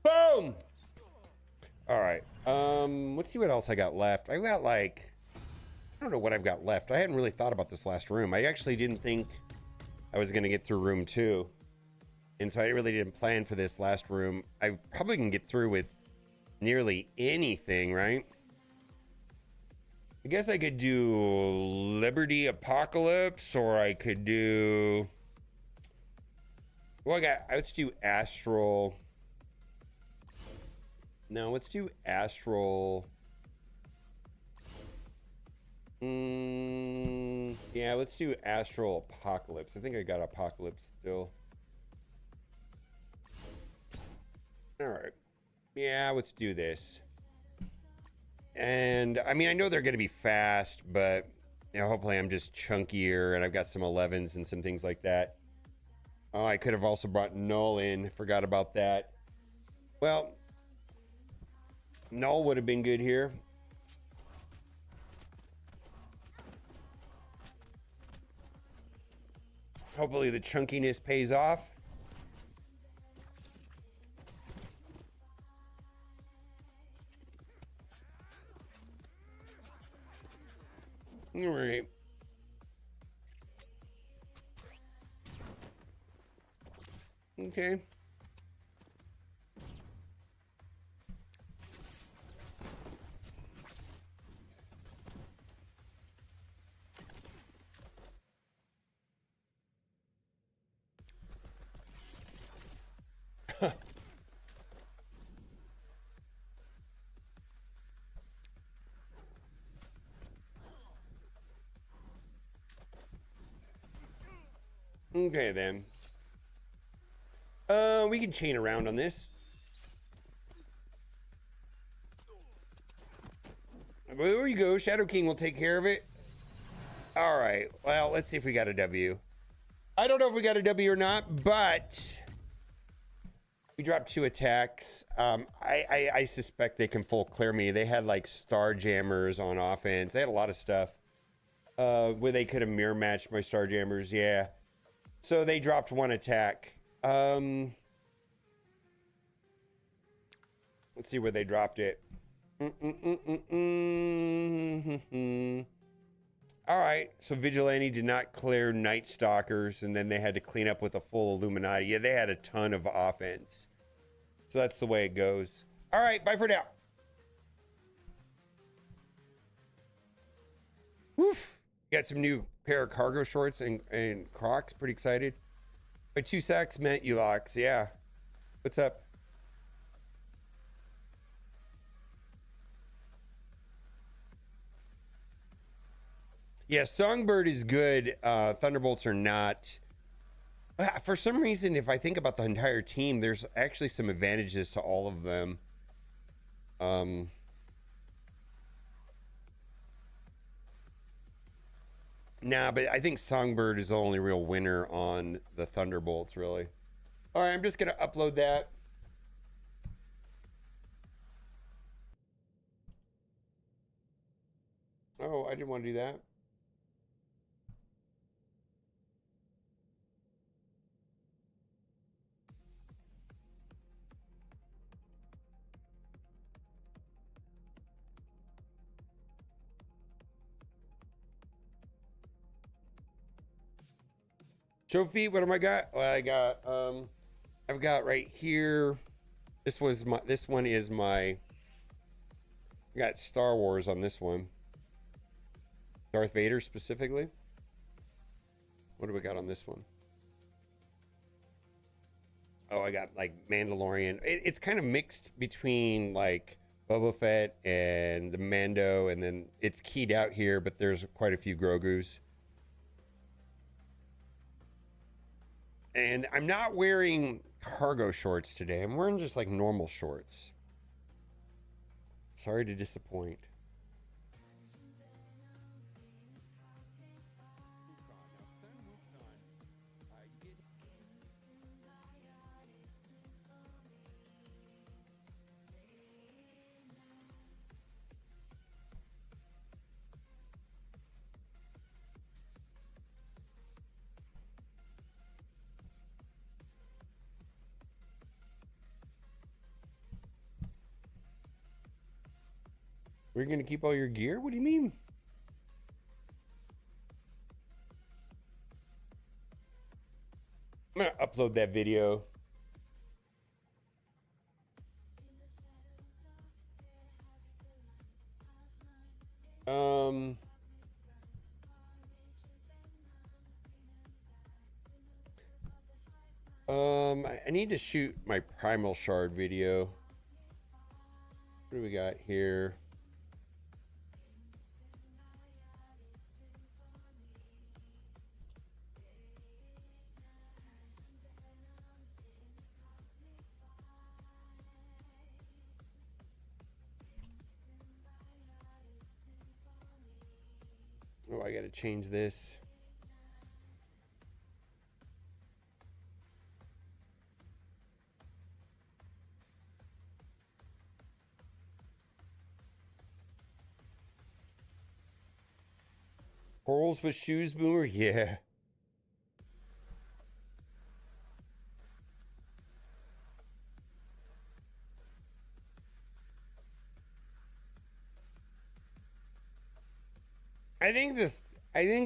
Boom. All right. Let's see what else I got left. I got like, I don't know what I've got left. I hadn't really thought about this last room. I actually didn't think I was going to get through room 2. And so I really didn't plan for this last room. I probably can get through with nearly anything, right? I guess I could do Liberty Apocalypse, or I could do... Well, let's do Astral... No, let's do Astral... Yeah, let's do Astral Apocalypse. I think I got Apocalypse still. All right. Yeah, let's do this. And I mean, I know they're going to be fast, but you know, hopefully I'm just chunkier and I've got some 11s and some things like that. Oh, I could have also brought Null in. Forgot about that. Well, Null would have been good here. Hopefully the chunkiness pays off. All right. Okay. Okay, then. We can chain around on this. There you go. Shadow King will take care of it. All right. Well, let's see if we got a W. I don't know if we got a W or not, but we dropped 2 attacks. I suspect they can full clear me. They had like Star Jammers on offense. They had a lot of stuff where they could have mirror matched my Star Jammers. Yeah. So they dropped 1 attack. Let's see where they dropped it. All right, so Vigilante did not clear Night Stalkers, and then they had to clean up with a full Illuminati. Yeah, they had a ton of offense. So that's the way it goes. All right, bye for now. Woof. Got some new pair of cargo shorts and Crocs. Pretty excited. My 2 sacks meant you locks. Yeah. What's up? Yeah, Songbird is good. Thunderbolts are not. For some reason, if I think about the entire team, there's actually some advantages to all of them. Nah, but I think Songbird is the only real winner on the Thunderbolts, really. All right, I'm just going to upload that. Oh, I didn't want to do that. Trophy, what am I got? Well, I've got right here. This one is my, I got Star Wars on this one. Darth Vader specifically. What do we got on this one? Oh, I got like Mandalorian. It's kind of mixed between like Boba Fett and the Mando, and then it's keyed out here, but there's quite a few Grogus. And I'm not wearing cargo shorts today. I'm wearing just like normal shorts. Sorry to disappoint. We're gonna keep all your gear? What do you mean? I'm gonna upload that video. I need to shoot my Primal Shard video. What do we got here? Oh, I gotta change this. Corals with shoes, Boomer? Yeah. I think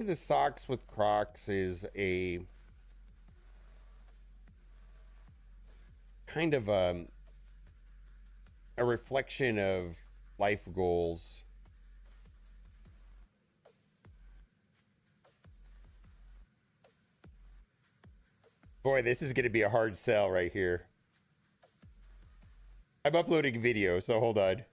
the socks with Crocs is a kind of a reflection of life goals. Boy, this is going to be a hard sell right here. I'm uploading video, so hold on.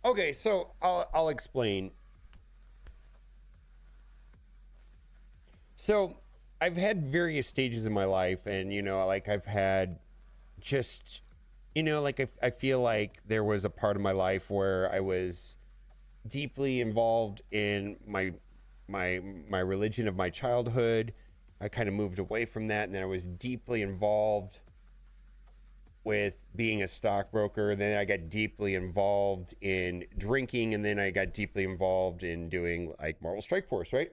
Okay, so I'll explain. So I've had various stages in my life, and like I've had just, like I feel like there was a part of my life where I was deeply involved in my religion of my childhood. I kind of moved away from that, and then I was deeply involved with being a stockbroker. Then I got deeply involved in drinking, and then I got deeply involved in doing like Marvel Strike Force, right?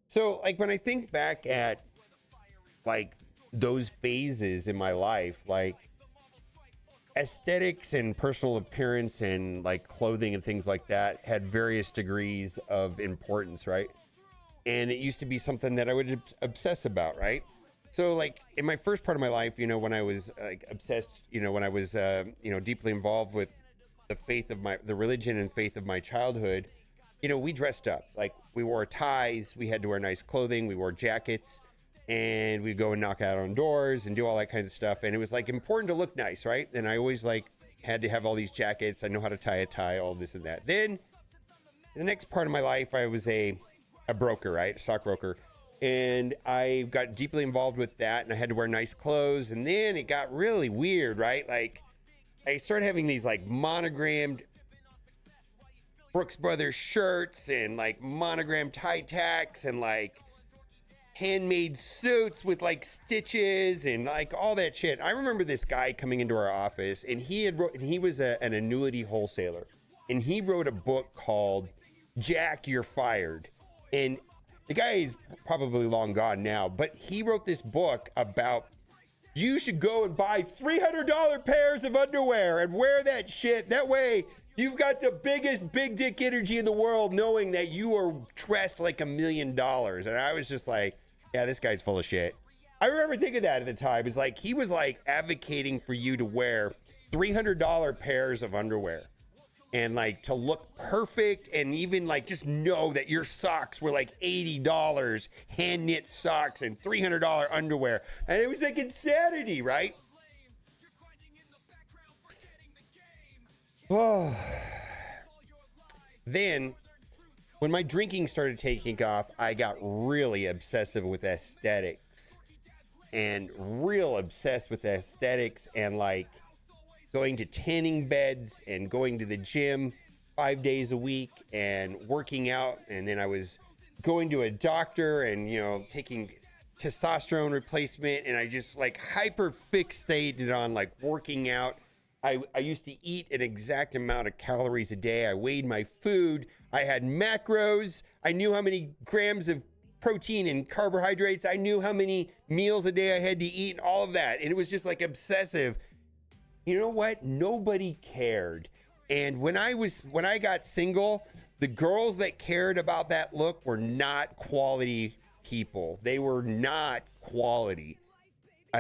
So like when I think back at like those phases in my life, like aesthetics and personal appearance and like clothing and things like that had various degrees of importance, right? And it used to be something that I would obsess about, right? So like in my first part of my life, when I was like obsessed, when I was deeply involved with the religion and faith of my childhood, we dressed up. Like we wore ties, we had to wear nice clothing, we wore jackets, and we'd go and knock out on doors and do all that kind of stuff. And it was like important to look nice, right? And I always like had to have all these jackets. I know how to tie a tie, all this and that. Then the next part of my life, I was a broker, right? A stockbroker. And I got deeply involved with that, and I had to wear nice clothes. And then it got really weird, right? Like I started having these like monogrammed Brooks Brothers shirts and like monogrammed tie tacks and like handmade suits with like stitches and like all that shit. I remember this guy coming into our office, and he was an annuity wholesaler, and he wrote a book called Jack, You're Fired. And the guy is probably long gone now, but he wrote this book about you should go and buy $300 pairs of underwear and wear that shit. That way you've got the biggest big dick energy in the world, knowing that you are dressed like $1 million. And I was just like, yeah, this guy's full of shit. I remember thinking that at the time. It's like he was like advocating for you to wear $300 pairs of underwear and like to look perfect, and even like just know that your socks were like $80 hand knit socks and $300 underwear. And it was like insanity, right? Oh. Then when my drinking started taking off, I got really obsessive with aesthetics and real obsessed with aesthetics and like going to tanning beds and going to the gym 5 days a week and working out. And then I was going to a doctor and, taking testosterone replacement. And I just like hyper fixated on like working out. I used to eat an exact amount of calories a day. I weighed my food. I had macros. I knew how many grams of protein and carbohydrates. I knew how many meals a day I had to eat and all of that. And it was just like obsessive. You know what? Nobody cared. And when I got single, the girls that cared about that look were not quality people. They were not quality.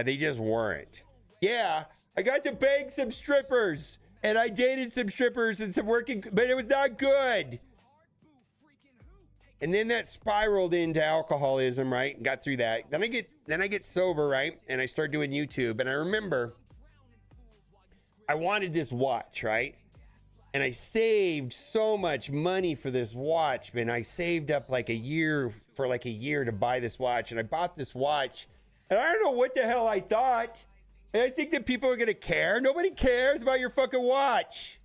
They just weren't. Yeah, I got to bang some strippers, and I dated some strippers and some working, but it was not good. And then that spiraled into alcoholism, right? Got through that. Then I get sober, right? And I start doing YouTube, and I remember I wanted this watch, right? And I saved so much money for this watch, man. I saved up like a year to buy this watch. And I bought this watch, and I don't know what the hell I thought. And I think that people are going to care. Nobody cares about your fucking watch.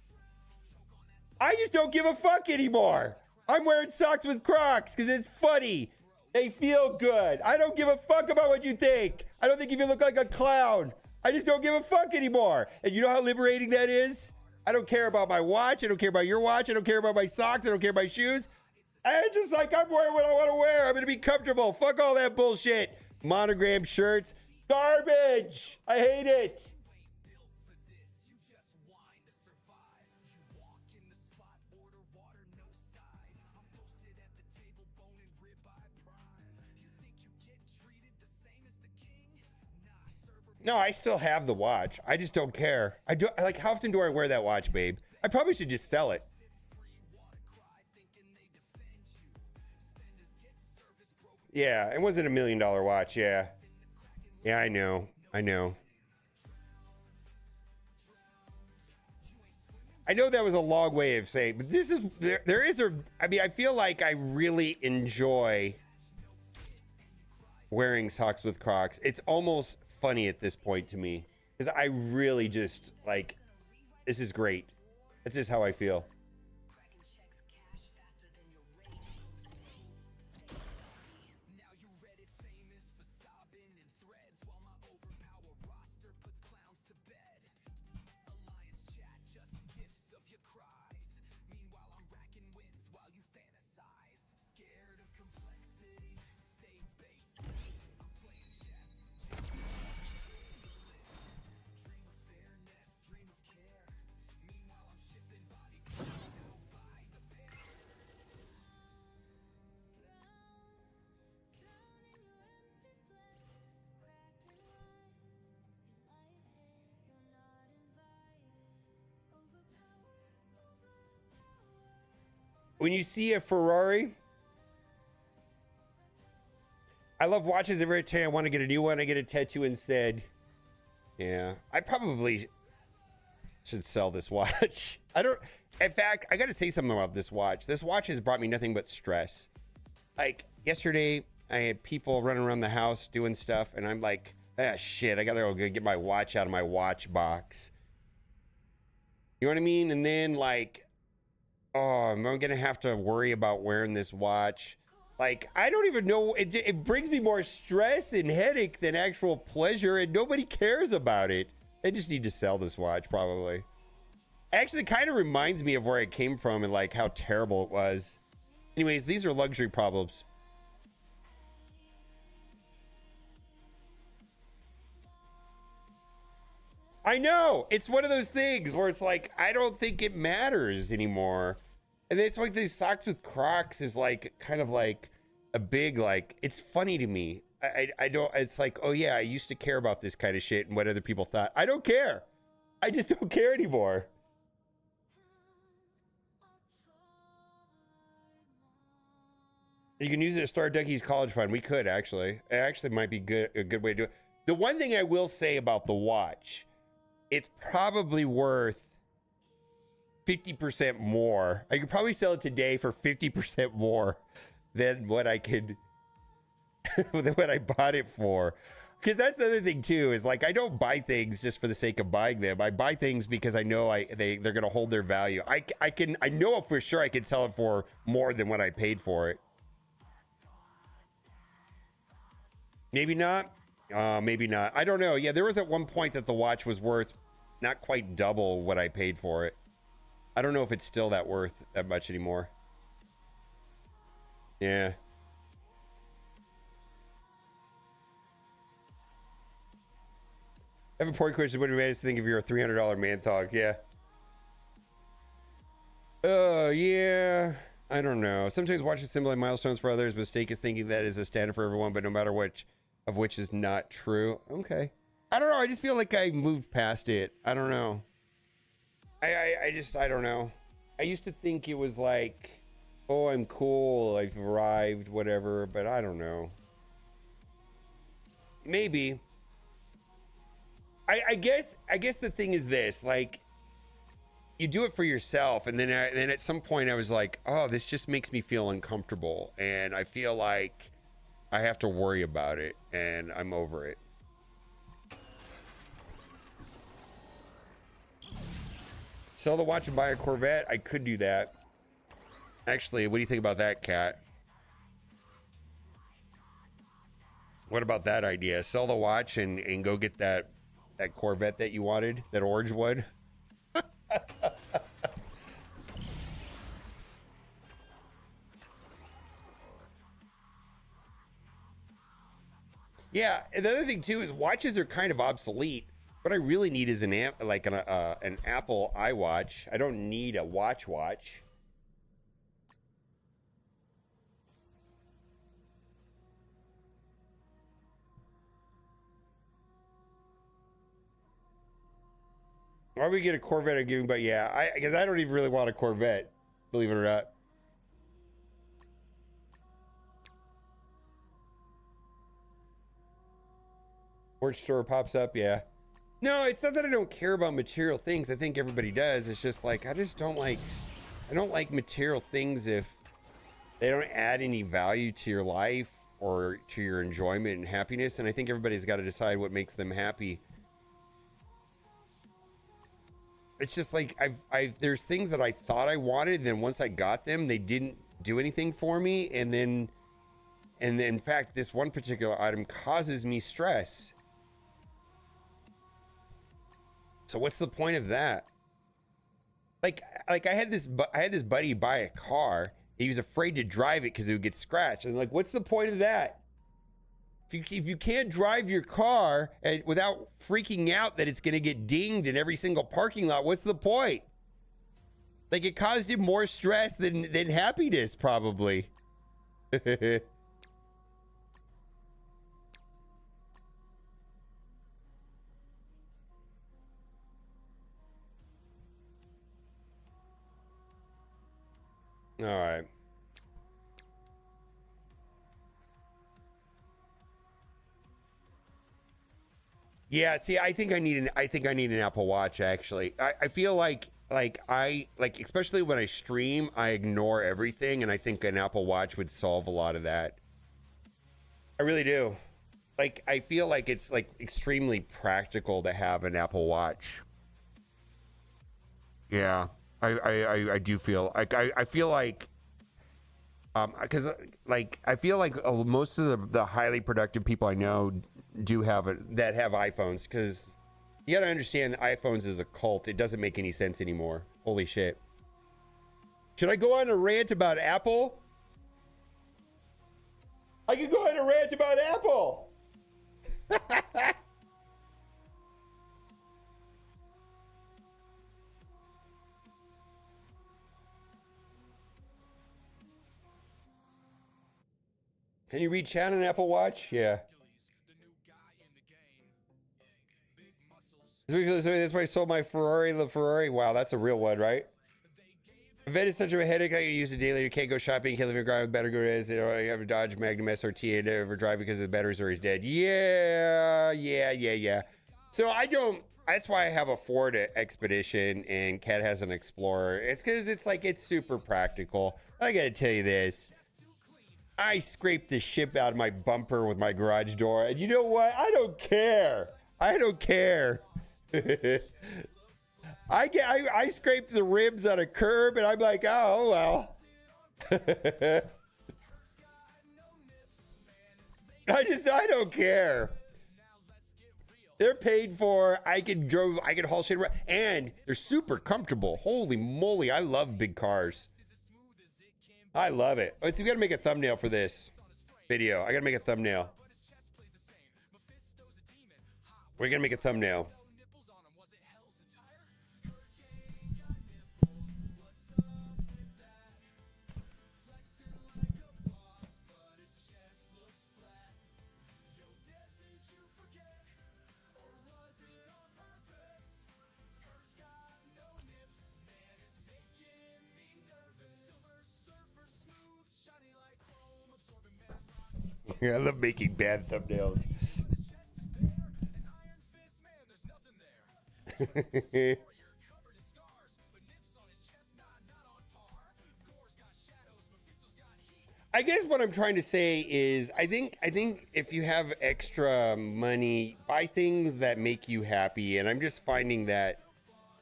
I just don't give a fuck anymore. I'm wearing socks with Crocs because it's funny. They feel good. I don't give a fuck about what you think. I don't think if you look like a clown. I just don't give a fuck anymore. And you know how liberating that is? I don't care about my watch. I don't care about your watch. I don't care about my socks. I don't care about my shoes. I just like, I'm wearing what I want to wear. I'm going to be comfortable. Fuck all that bullshit. Monogram shirts. Garbage. I hate it. No, I still have the watch. I just don't care. Like, how often do I wear that watch, babe? I probably should just sell it. Yeah, it wasn't $1 million watch. Yeah. Yeah, I know. I know that was a long way of saying, but this is there is a. I mean, I feel like I really enjoy wearing socks with Crocs. It's almost funny at this point to me because I really just like. This is great. This is how I feel. When you see a Ferrari, I love watches. Every time I want to get a new one, I get a tattoo instead. Yeah, I probably should sell this watch. I don't. In fact, I got to say something about this watch. This watch has brought me nothing but stress. Like yesterday, I had people running around the house doing stuff, and I'm like, ah, shit, I got to go get my watch out of my watch box. You know what I mean? And then like, oh, I'm going to have to worry about wearing this watch. Like, I don't even know. It brings me more stress and headache than actual pleasure, and nobody cares about it. I just need to sell this watch, probably. Actually, it kind of reminds me of where it came from and, like, how terrible it was. Anyways, these are luxury problems. I know. It's one of those things where it's like, I don't think it matters anymore. And it's like these socks with Crocs is like kind of like a big, like, it's funny to me. I don't, it's like, oh yeah, I used to care about this kind of shit and what other people thought. I don't care. I just don't care anymore. You can use it to start Dougie's college fund. We could actually. It actually might be a good way to do it. The one thing I will say about the watch, it's probably worth 50% more. I could probably sell it today for 50% more than what I could, than what I bought it for. Because that's the other thing too, is like, I don't buy things just for the sake of buying them. I buy things because I know they're going to hold their value. I know for sure I could sell it for more than what I paid for it. Maybe not. Maybe not. I don't know. Yeah, there was at one point that the watch was worth not quite double what I paid for it. I don't know if it's still that worth that much anymore. Yeah. I have a important question. What do you manage to think of your $300 man thong? Yeah. Yeah. I don't know. Sometimes watches symbolize milestones for others. Mistake is thinking that is a standard for everyone, but no matter which of which is not true. Okay. I don't know. I just feel like I moved past it. I don't know. I don't know. I used to think it was like, oh, I'm cool, I've arrived, whatever, but I don't know. Maybe. I guess the thing is this, like, you do it for yourself, and then at some point I was like, oh, this just makes me feel uncomfortable, and I feel like I have to worry about it, and I'm over it. Sell the watch and buy a Corvette? I could do that. Actually, what do you think about that, Kat? What about that idea? Sell the watch and go get that Corvette that you wanted, that orange one. Yeah, and the other thing too is watches are kind of obsolete. What I really need is an Apple iWatch. I don't need a watch. Why would we get a Corvette and giving? But yeah, because I don't even really want a Corvette, believe it or not. Orange store pops up, yeah. No, it's not that I don't care about material things. I think everybody does. It's just like I just don't like. I don't like material things if they don't add any value to your life or to your enjoyment and happiness. And I think everybody's got to decide what makes them happy. It's just like there's things that I thought I wanted, and then once I got them, they didn't do anything for me. And then in fact, this one particular item causes me stress. So what's the point of that? Like I had this buddy buy a car. He was afraid to drive it because it would get scratched. And like, what's the point of that? If you can't drive your car and without freaking out that it's going to get dinged in every single parking lot, what's the point? Like, it caused him more stress than happiness, probably. All right. Yeah, see, I think I need an Apple Watch, actually. I feel like especially when I stream, I ignore everything, and I think an Apple Watch would solve a lot of that. I really do. Like, I feel like it's like extremely practical to have an Apple Watch. Yeah. I do feel like I feel like because like I feel like most of the highly productive people I know do have that have iPhones, because you gotta understand that iPhones is a cult. It doesn't make any sense anymore. Holy shit. Should I go on a rant about Apple? I could go on a rant about Apple. Can you read chat on Apple Watch? Yeah. That's why I sold my Ferrari. The Ferrari. Wow, that's a real one, right? Event is such a headache. I use it daily. You can't go shopping. You can't live your grind with better goods. You know, you have a Dodge Magnum SRT and never drive because the batteries are dead. Yeah. So I don't. That's why I have a Ford Expedition and Kat has an Explorer. It's because it's like it's super practical. I gotta tell you this. I scraped the shit out of my bumper with my garage door, and you know what? I don't care. I scraped the ribs on a curb, and I'm like, oh well. I don't care. They're paid for. I can haul shit around, and they're super comfortable. Holy moly, I love big cars. I love it. We gotta make a thumbnail for this video. I gotta make a thumbnail. We're gonna make a thumbnail. I love making bad thumbnails. I guess what I'm trying to say is I think if you have extra money, buy things that make you happy. And I'm just finding that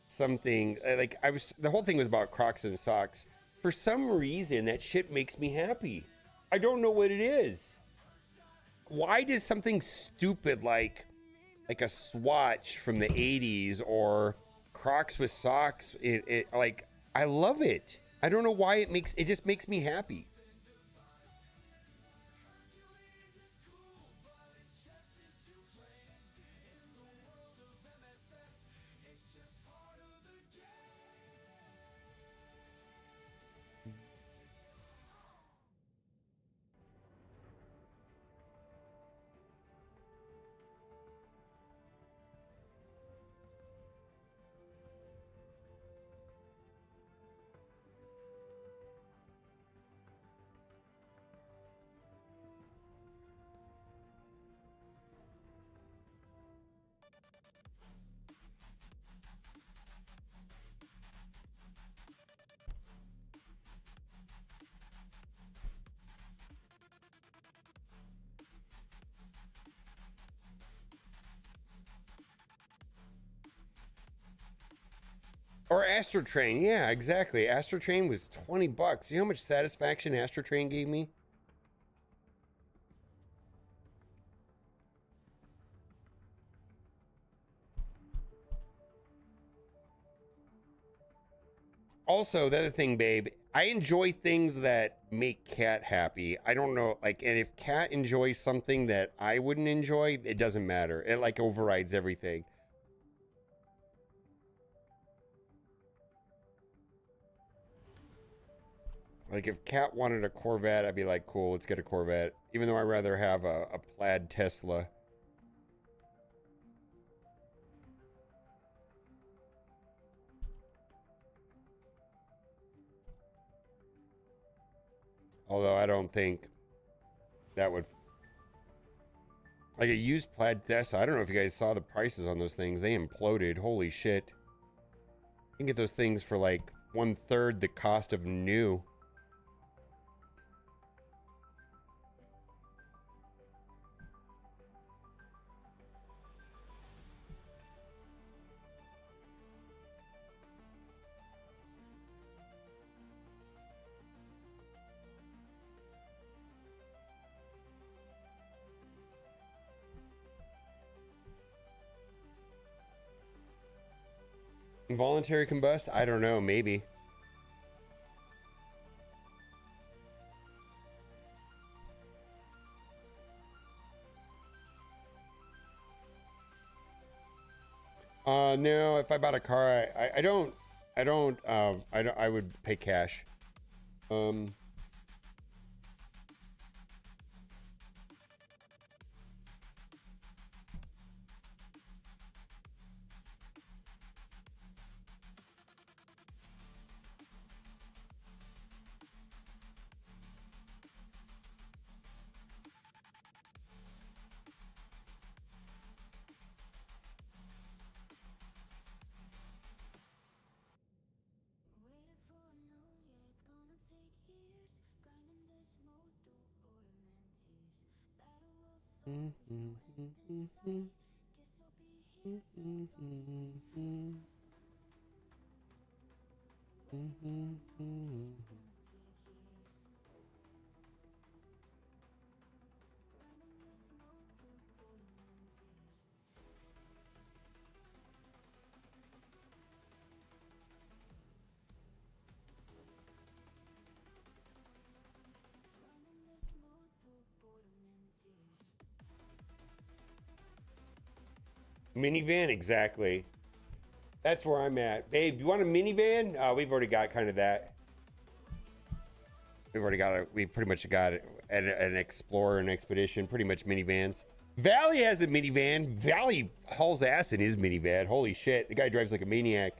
something like the whole thing was about Crocs and socks. For some reason, that shit makes me happy. I don't know what it is. Why does something stupid like a Swatch from the 80s or Crocs with socks, like, I love it. I don't know why it just makes me happy. Or Astro Train. Yeah, exactly. Astro Train was 20 bucks. You know how much satisfaction Astro Train gave me? Also, the other thing, babe, I enjoy things that make Cat happy. I don't know, like, and if Cat enjoys something that I wouldn't enjoy, it doesn't matter. It like overrides everything. Like if Cat wanted a Corvette, I'd be like, cool, let's get a Corvette. Even though I'd rather have a plaid Tesla. Although I don't think that would... Like a used plaid Tesla, I don't know if you guys saw the prices on those things. They imploded. Holy shit. You can get those things for like 1/3 the cost of new. Involuntary combust? I don't know, maybe. No, if I bought a car, I would pay cash. Minivan, exactly. That's where I'm at. Babe, you want a minivan? We've already got kind of that. We pretty much got an Explorer and Expedition, pretty much minivans. Valley has a minivan. Valley hauls ass in his minivan. Holy shit, the guy drives like a maniac.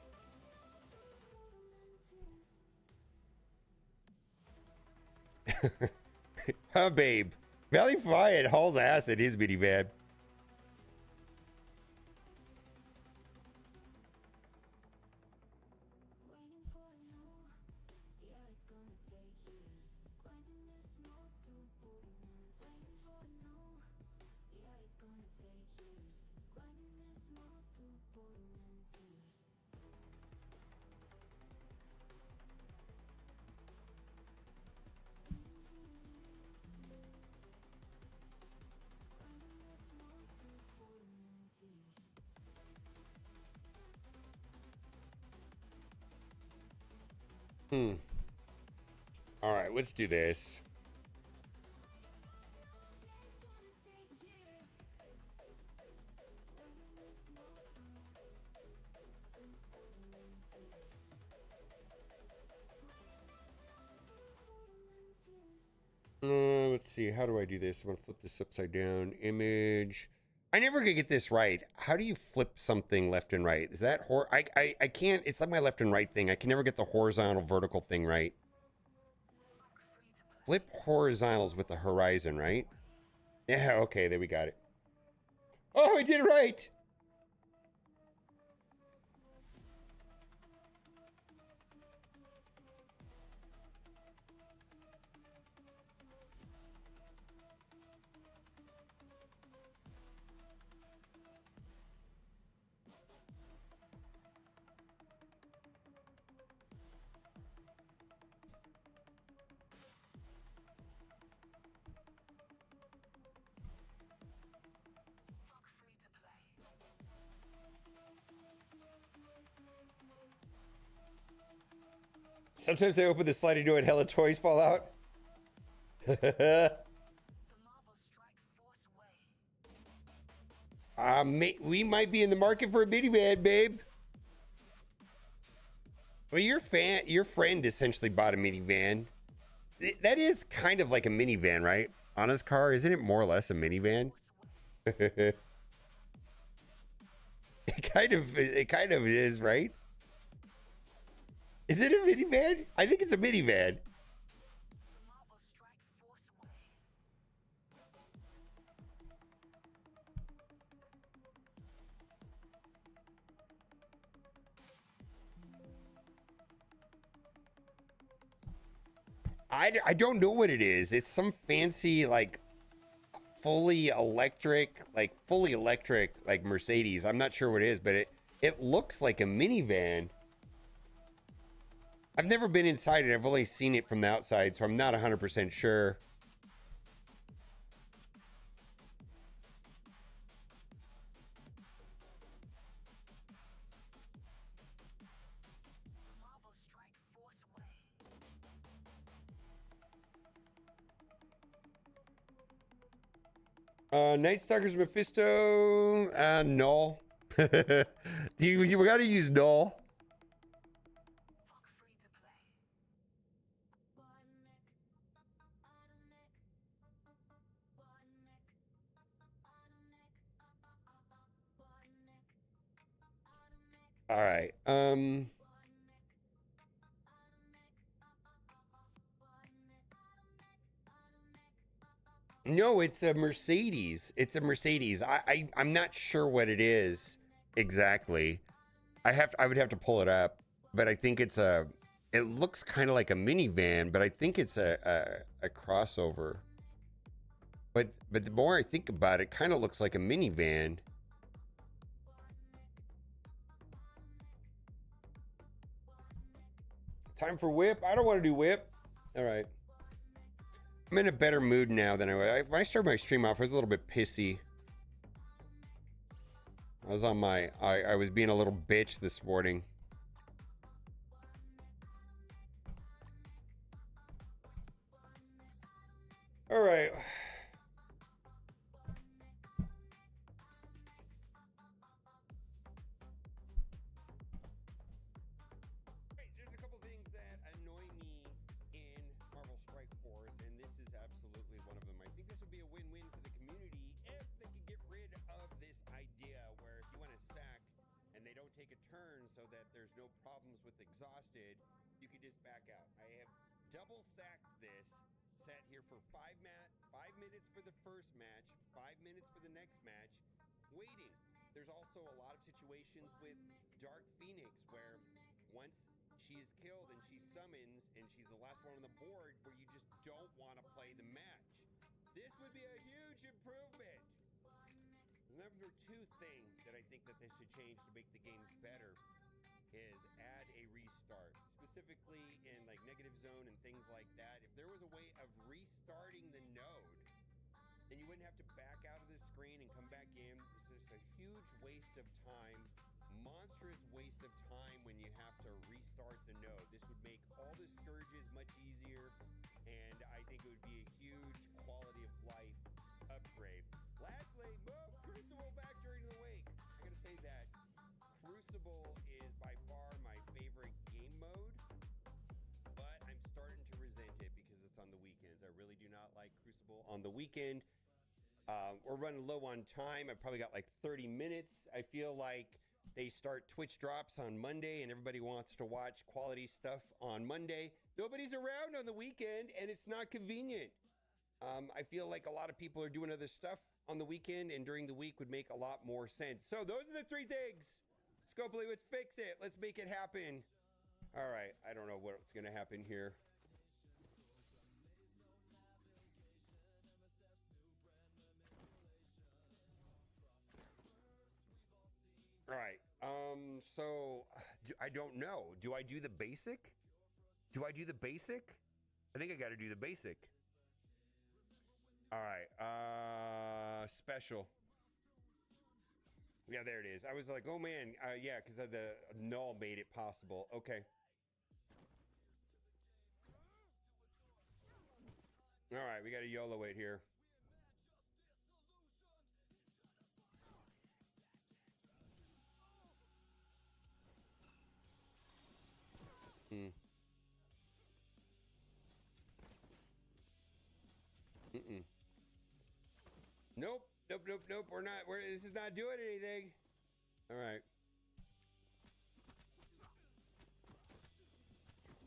Huh, babe? Valley Fiat hauls ass in his minivan. All right, let's do this. Let's see. How do I do this? I'm gonna flip this upside down. Image. I never gonna get this right. How do you flip something left and right? Is that I can't. It's like my left and right thing. I can never get the horizontal vertical thing right. Flip horizontals with the horizon, right? Yeah. Okay. There we got it. Oh, I did it right. Sometimes I open the sliding door and hella toys fall out. We might be in the market for a minivan, babe. Well, your friend essentially bought a minivan. That is kind of like a minivan, right? Anna's car, isn't it more or less a minivan? It kind of is, right? Is it a minivan? I think it's a minivan. I don't know what it is. It's some fancy, like, fully electric, like Mercedes. I'm not sure what it is, but it looks like a minivan. I've never been inside it. I've only seen it from the outside, so I'm not 100% sure. Night Stalker's Mephisto, null. you gotta use null. All right. No, it's a Mercedes. It's a Mercedes. I'm not sure what it is exactly. I would have to pull it up, but I think it looks kind of like a minivan, but I think it's a crossover. But the more I think about it, kind of looks like a minivan. Time for whip? I don't want to do whip. All right. I'm in a better mood now than I was. When I started my stream off, I was a little bit pissy. I was on my... I was being a little bitch this morning. All right. There's a couple things that annoy me in Marvel Strike Force, and this is absolutely one of them. I think this would be a win-win for the community if they could get rid of this idea where if you want to sack and they don't take a turn so that there's no problems with exhausted, you can just back out. I have double sacked this, sat here for 5 minutes for the first match, 5 minutes for the next match, waiting. There's also a lot of situations with Dark Phoenix where once she is killed and she summons and she's the last one on the board where you just don't want to play the match. This would be a huge improvement. Number 2 thing that I think that they should change to make the games better is add a restart, specifically in like negative zone and things like that. If there was a way of restarting the node, then you wouldn't have to back out of the screen and come back in. It's just a huge waste of time, monstrous waste of time when you have to restart the node. This would make all the scourges much easier, and I think it would be a huge quality of life upgrade. Lastly, move Crucible back during the week. I gotta say that Crucible is by far my favorite game mode, but I'm starting to resent it because it's on the weekends. I really do not like Crucible on the weekend. We're running low on time. I've probably got like 30 minutes. I feel like they start Twitch drops on Monday and everybody wants to watch quality stuff on Monday. Nobody's around on the weekend and it's not convenient. I feel like a lot of people are doing other stuff on the weekend and during the week would make a lot more sense. So those are the 3 things. Scopely, let's fix it. Let's make it happen. All right. I don't know what's going to happen here. All right. I don't know. Do I do the basic? I think I got to do the basic. All right. Special. Yeah, there it is. I was like, oh man, yeah, because the null made it possible. Okay. All right, we got a YOLO it here. Nope. We're not. This is not doing anything. All right.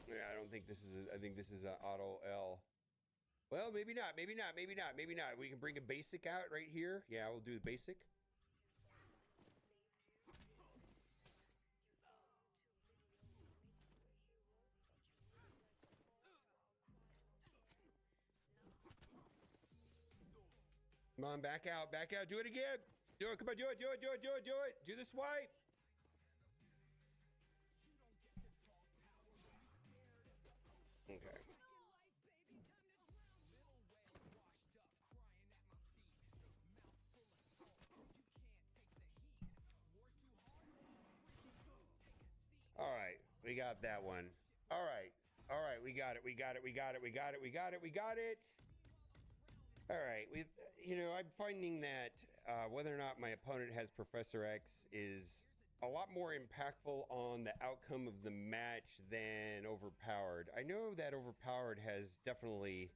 Yeah, I don't think this is. I think this is an auto L. Well, maybe not. Maybe not. We can bring a basic out right here. Yeah, we'll do the basic. Come on, back out. Do it again. Do it. Come on, do it. Do the swipe. Okay. All right, we got that one. All right, we got it. All right, I'm finding that whether or not my opponent has Professor X is a lot more impactful on the outcome of the match than Overpowered. I know that Overpowered has definitely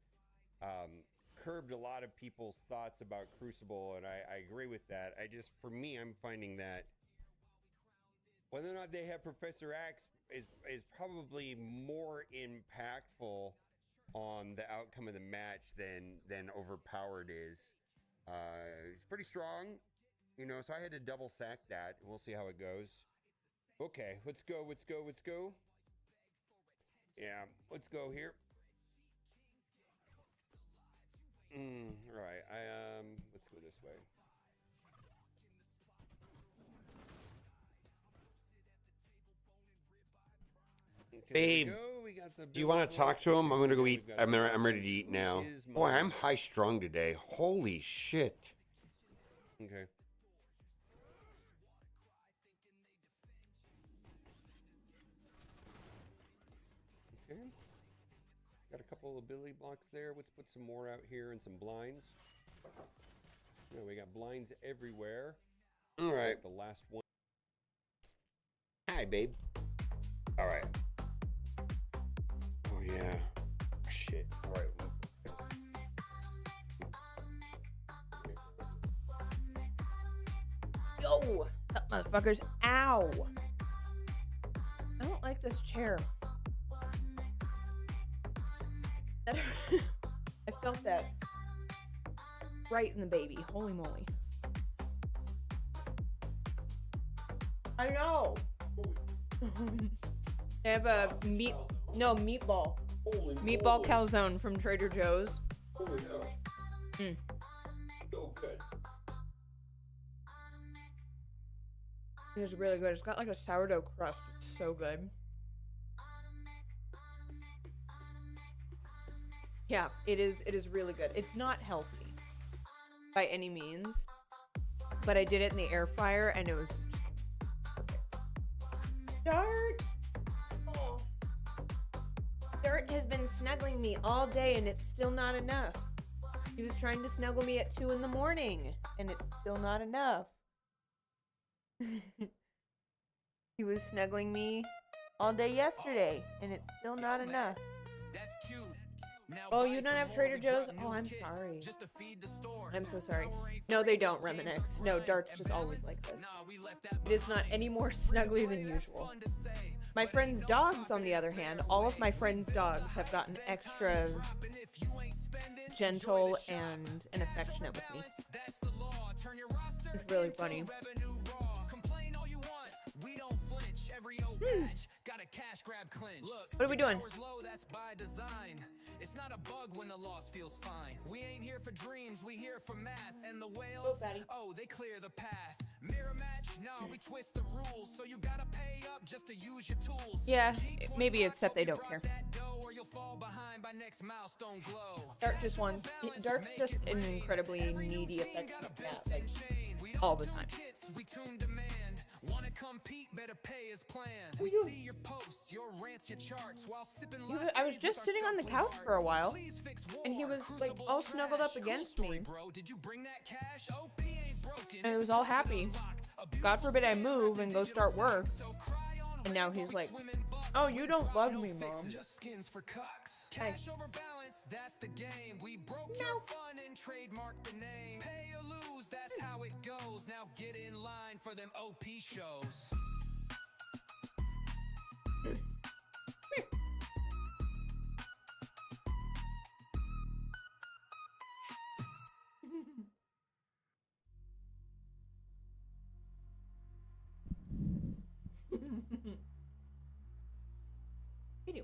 curbed a lot of people's thoughts about Crucible, and I agree with that. For me, I'm finding that whether or not they have Professor X is probably more impactful on the outcome of the match than Overpowered is. It's pretty strong, so I had to double sack that. We'll see how it goes. Okay, let's go. Yeah, let's go here. All right, let's go this way. Okay, Babe, we got the do you want to talk to him? I'm gonna go eat. I'm ready to eat now. Boy, I'm high strung today. Holy shit. Okay. Okay. Got a couple of ability blocks there. Let's put some more out here and some blinds. We got blinds everywhere. All right. The last one. Hi, babe. All right. Oh yeah. Shit. All right. Yo, what's up, motherfuckers? Ow! I don't like this chair. I felt that right in the baby. Holy moly. I know. They have a meatball. Meatball calzone from Trader Joe's. Holy hell. So good. It's really good. It's got like a sourdough crust. It's so good. Yeah, it is really good. It's not healthy by any means, but I did it in the air fryer and it was perfect. Dart! Oh. Dart has been snuggling me all day and it's still not enough. He was trying to snuggle me at 2 in the morning and it's still not enough. He was snuggling me all day yesterday and it's still not enough. That's cute. Oh, you don't have Trader Joe's? Oh, I'm sorry. I'm so sorry. No, they don't, Reminix. No, Dart's just always like this. It is not any more snuggly than usual. My friend's dogs, on the other hand, all of my friend's dogs have gotten extra gentle and affectionate with me. It's really funny. What are we doing? It's not a bug when the loss feels fine. We ain't here for dreams, we here for math. And the whales, they clear the path. Mirror match, no, we twist the rules. So you gotta pay up just to use your tools. Yeah, maybe it's that they don't care. Dart's just an incredibly needy, affectionate cat, like, all the time. Wanna compete, better pay as planned. We see your posts, your rants I was just sitting on the couch for a while, and he was like all snuggled up against me. And I was all happy. God forbid I move and go start work. And now he's like, oh, you don't love me, Mom. Hey. No.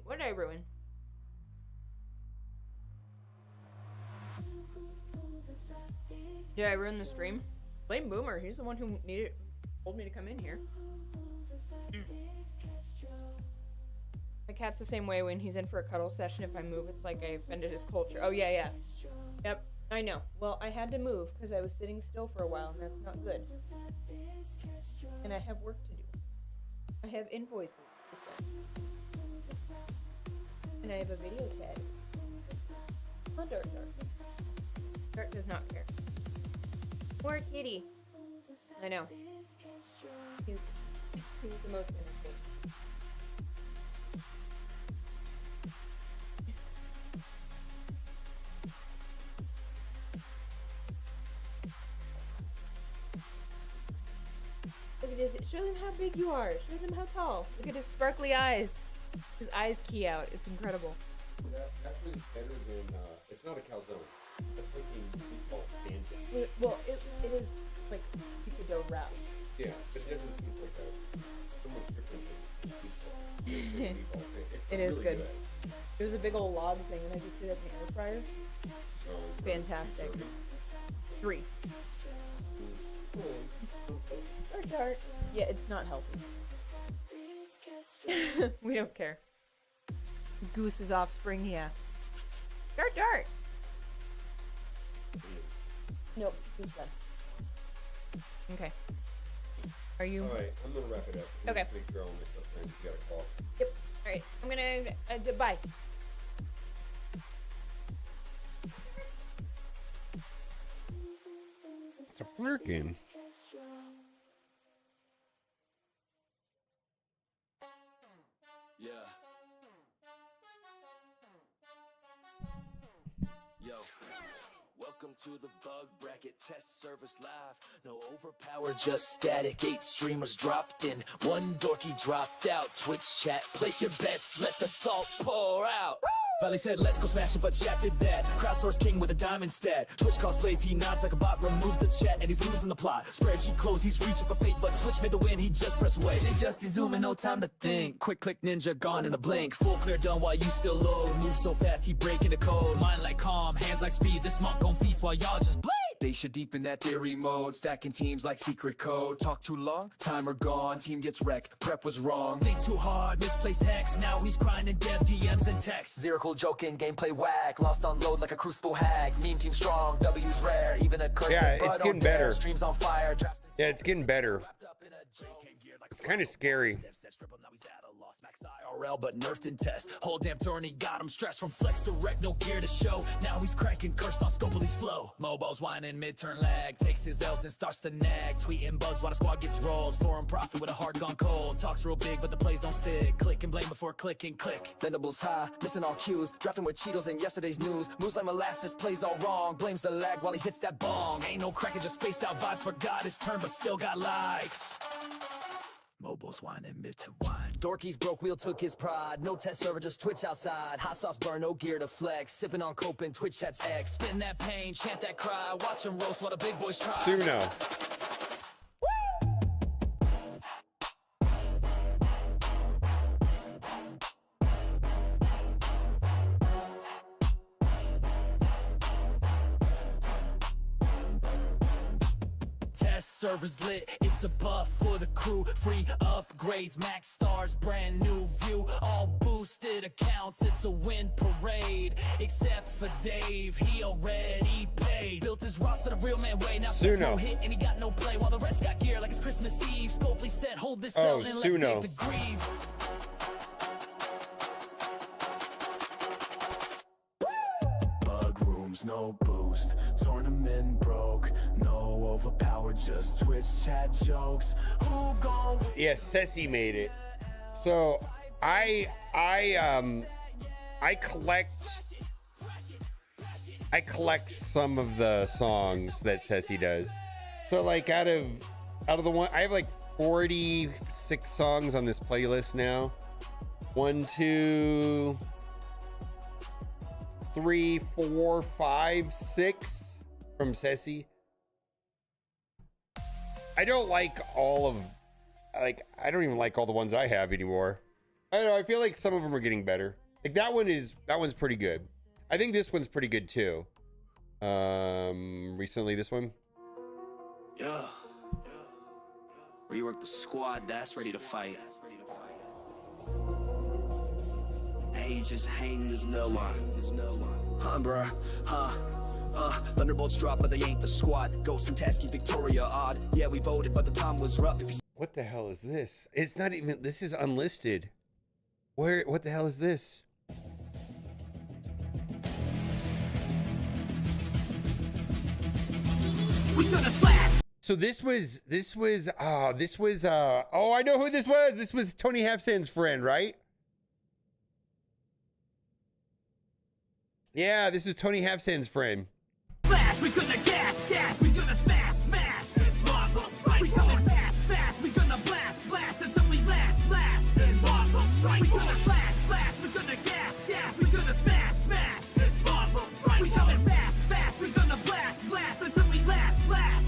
What did I ruin? Did I ruin the stream? Blame Boomer. He's the one who told me to come in here. My cat's the same way when he's in for a cuddle session. If I move, it's like I offended his culture. Oh, yeah, yeah. Yep, I know. Well, I had to move because I was sitting still for a while, and that's not good. And I have work to do. I have invoices to send. And I have a video tag. Oh, Dart. Dart does not care. Poor kitty. I know. He's the most innocent. Look at his. Show them how big you are. Show them how tall. Look at his sparkly eyes. His eyes key out. It's incredible. That actually is better than, it's not a calzone. It's fucking meatball pancake. Well, it is like pizza wrap. Yeah, but it doesn't taste like that. So much different than meatball. It's like meatball. It is really good. It was a big old log thing, and I just did it in the air fryer. Fantastic. 3. Or Dart. Yeah, it's not healthy. We don't care. Goose's offspring, yeah. Dart. Nope, Goose done. Okay. Are you? All right, I'm gonna wrap it up. Okay. Big girl on this stuff, man. You got a call. Yep. All right. I'm gonna. Bye. It's a flirt game. Yeah. Yo. Welcome to the bug bracket test service live. No overpower, just static. 8 streamers dropped in. 1 dorky dropped out. Twitch chat, place your bets. Let the salt pour out. Valley said, let's go smash it, but chat did that. Crowdsource king with a diamond stat. Twitch calls plays, he nods like a bot. Remove the chat, and he's losing the plot. Spreadsheet close, he's reaching for fate, but Twitch made the win, he just pressed away. Just zooming, no time to think. Quick click ninja, gone in a blink. Full clear done while you still load. Move so fast, he breaking the code. Mind like calm, hands like speed. This monk gon' feast while y'all just bleed. They should deepen that theory mode. Stacking teams like secret code. Talk too long, timer gone. Team gets wrecked, prep was wrong. Think too hard, misplaced hex. Now he's crying in dev DMs and texts. Zero cool joking, gameplay whack. Lost on load like a crucible hack. Meme team strong, W's rare. Even a curse. Yeah, it's getting better. Streams on fire. Yeah, it's getting better. It's kind of scary. IRL, but nerfed in test. Whole damn tourney got him stressed from flex to wreck, no gear to show. Now he's cranking, cursed on Scopely's flow. Mobo's whining, mid-turn lag. Takes his L's and starts to nag. Tweeting bugs while the squad gets rolled. Foreign profit with a heart gone cold. Talks real big, but the plays don't stick. Click and blame before clicking, click. Vendables high, missing all cues. Drafting with Cheetos in yesterday's news. Moves like molasses, plays all wrong. Blames the lag while he hits that bong. Ain't no cracking, just spaced out vibes. Forgot his turn, but still got likes. Mobile's whining mid to wine. Dorky's broke wheel took his pride. No test server, just Twitch outside. Hot sauce burn, no gear to flex. Sipping on cope and Twitch chats X. Spin that pain, chant that cry. Watch him roast while the big boys try. Suno. Servers lit, it's a buff for the crew. Free upgrades, max stars, brand new view. All boosted accounts, it's a win parade. Except for Dave, he already paid. Built his roster the real man way. Now there's no hit and he got no play. While the rest got gear like it's Christmas Eve. Scopely said, hold this out and let Dave to grieve. bombs, no boost. Tournament broke, no overpowered, just Twitch chat jokes. Who gon' Yeah, Ceci made it. So I collect some of the songs that Ceci does. So like out of the one, I have like 46 songs on this playlist now. 1, 2, 3, 4, 5, 6 from Ceci. I don't like all of, like, I don't even like all the ones I have anymore. I don't know, I feel like some of them are getting better. Like that one's pretty good. I think this one's pretty good too. Recently this one. Yeah. Rework the squad that's ready to fight. Hey, just hang, there's no line. Huh, bruh, thunderbolts drop, but they ain't the squad. Ghost and Tasky, Victoria, odd. Yeah, we voted, but the time was rough. If you... What the hell is this? It's not even, this is unlisted. What the hell is this? So this was oh, I know who this was. This was Tony Halfsand's friend, right? Yeah, this is Tony Halfsand's friend. Flash, we gonna gas, we gonna smash. It's Marvel's right. We coming fast, we gonna blast until we last. It's Marvel's right. We gonna flash, we gonna gas, we gonna smash. It's Marvel's right. We coming fast, we gonna blast until we last.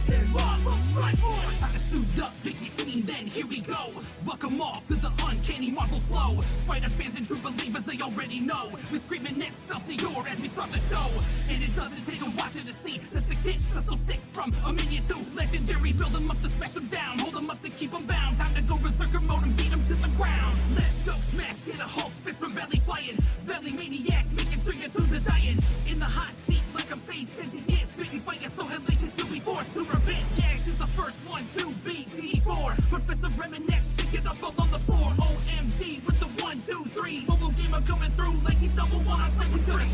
It's Marvel's right. Time to suit up, pick your team, then here we go. Welcome all to the uncanny Marvel flow. Spider fans and true believers, they already know. We screaming Excelsior as we start the show. And it doesn't take a watcher to see that the kicks are so sick. From a minion to legendary, build them up to smash them down. Hold them up to keep them bound. Time to go berserker mode and beat them to the ground. Let's go smash, get a Hulk fist from Valley flying. Valley maniacs making sure your tunes are dying. In the hot seat like I'm saying sentient. Spitting fire so hellacious you'll be forced to repent. Yags is the first one to beat DD4. Professor Reminex, shake it up all on the floor. OMG with the 1, 2, 3. Mobile gamer coming through like he's double one on play. We gonna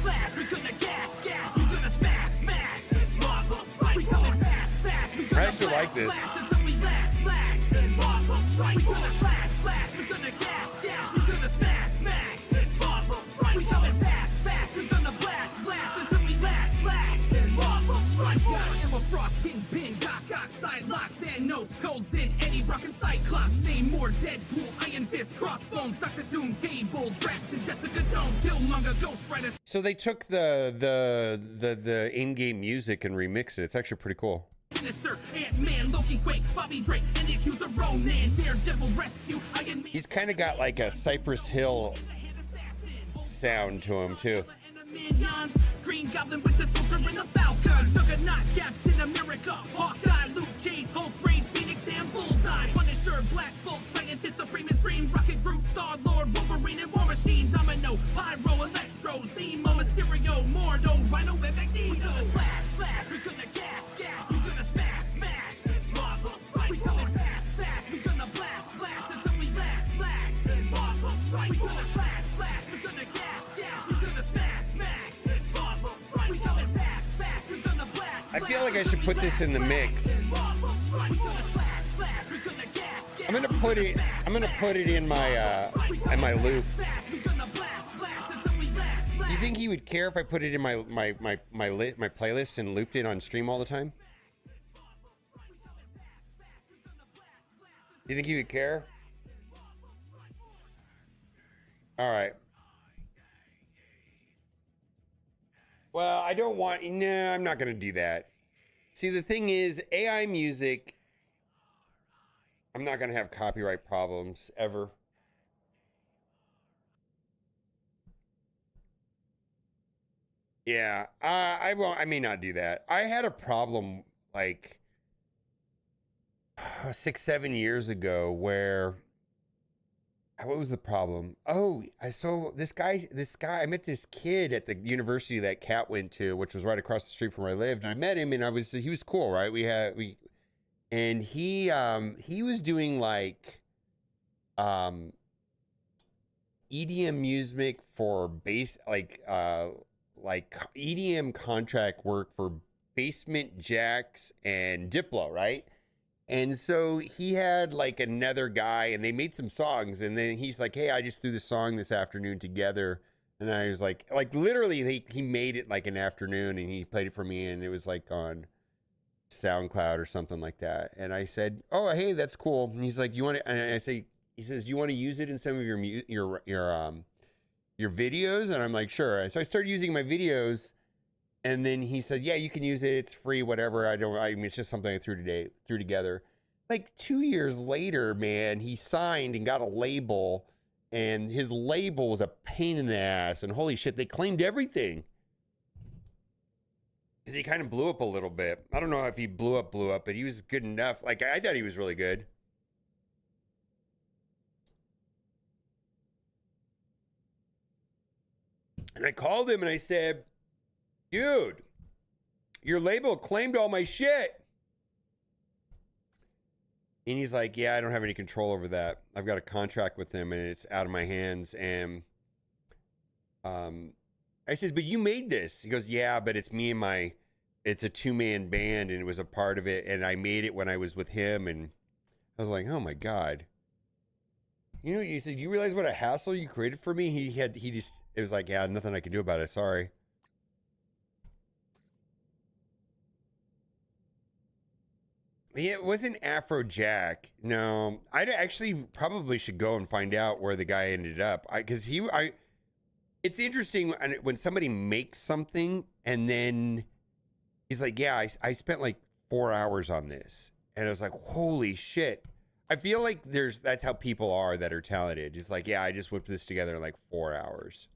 slash, we gonna gas, we gonna smash. It's Marvel's right. We coming fast, we gonna I actually like this. until we last. It's Marvel's right. We gonna flash, we gonna gas, we gonna smash. It's Marvel's right. We coming fast, we gonna blast until we last. It's Marvel's right. Emma Frost, Kingpin, Doc Ock, Psylocke, Thanos, Coulson, Eddie Brock and Cyclops, Namor, Deadpool, Iron Fist, Crossbones, Doctor Doom, Cable, Drax, and Jessica Jones, Killmonger, Ghost Rider. So they took the in-game music and remixed it. It's actually pretty cool. Sinister, Ant-Man, Loki, Quake, Bobby Drake, and the accuser Ronan, Daredevil, Rescue, Iron Man. He's kind of got like a Cypress Hill sound to him too. Minions, Green Goblin with the Soldier and the Falcon, Juggernaut, Captain America, Hawkeye, Luke Cage, Hulk, Rage, Phoenix, and Bullseye, Punisher, Black Bolt, Scientist, Supreme and Scream, Rocket, Groot, Star-Lord, Wolverine, and War Machine, Domino, Pyro, Electro, Zemo, Mysterio, Mordo, Rhino, and Magneto. We gonna slash, we gonna gas, we gonna smash. It's Marvel's right. We coming fast, we gonna blast until we last. It's Marvel's right. We gonna flash, we gonna gas, we gonna smash. It's Marvel's right. We coming fast, we gonna blast. I feel like I should put this in the mix. I'm gonna put it in my loop. Do you think he would care if I put it in my playlist and looped it on stream all the time? Do you think he would care? All right. Well, I don't want. No, I'm not gonna do that. See, the thing is, AI music. I'm not gonna have copyright problems ever. Yeah, I won't. I may not do that. I had a problem like 6, 7 years ago where. What was the problem? Oh, I saw this guy. I met this kid at the university that Kat went to, which was right across the street from where I lived. And I met him, and he was cool, right? And he was doing like EDM music for bass, like like EDM contract work for Basement Jaxx and Diplo, right? And so he had like another guy and they made some songs. And then he's like, hey, I just threw the song this afternoon together. And I was like literally he made it like an afternoon and he played it for me. And it was like on SoundCloud or something like that. And I said, oh, hey, that's cool. And he's like, you want to, and I say, he says, do you want to use it in some of your videos? And I'm like, sure. So I started using my videos. And then he said, yeah, you can use it. It's free, whatever. I mean, it's just something I threw together. Like 2 years later, man, he signed and got a label. And his label was a pain in the ass. And holy shit, they claimed everything. Because he kind of blew up a little bit. I don't know if he blew up, but he was good enough. Like, I thought he was really good. And I called him and I said, dude, your label claimed all my shit. And he's like, yeah, I don't have any control over that. I've got a contract with them and it's out of my hands. And I said, but you made this. He goes, yeah, but it's me and it's a 2-man band and it was a part of it. And I made it when I was with him. And I was like, oh my God. You know, he said, you realize what a hassle you created for me? It was like, yeah, nothing I can do about it. Sorry. Yeah, it wasn't Afrojack. No, I actually probably should go and find out where the guy ended up. It's interesting when somebody makes something and then he's like, yeah, I spent like 4 hours on this. And I was like, holy shit. I feel like that's how people are that are talented. It's like, yeah, I just whipped this together in like 4 hours.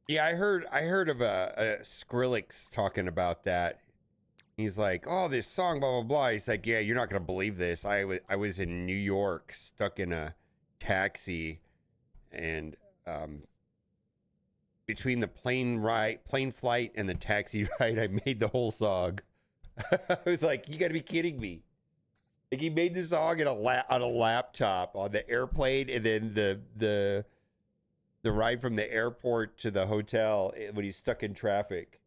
Yeah, I heard of a Skrillex talking about that. He's like, oh, this song, blah, blah, blah. He's like, yeah, you're not going to believe this. I was in New York, stuck in a taxi, and between the plane flight and the taxi ride, I made the whole song. I was like, you got to be kidding me. Like, he made the song on a laptop on the airplane, and then the ride from the airport to the hotel when he's stuck in traffic.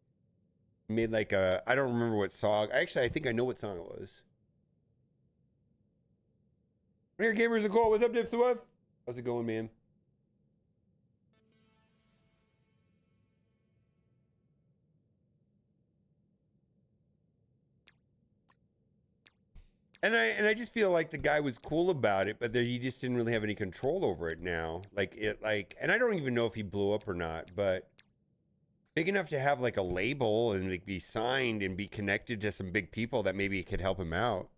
Made like I don't remember what song. Actually, I think I know what song it was. Here, gamers and cool. What's up, Dipswif? How's it going, man? And I just feel like the guy was cool about it, but he just didn't really have any control over it now. And I don't even know if he blew up or not, but big enough to have like a label and like be signed and be connected to some big people that maybe could help him out.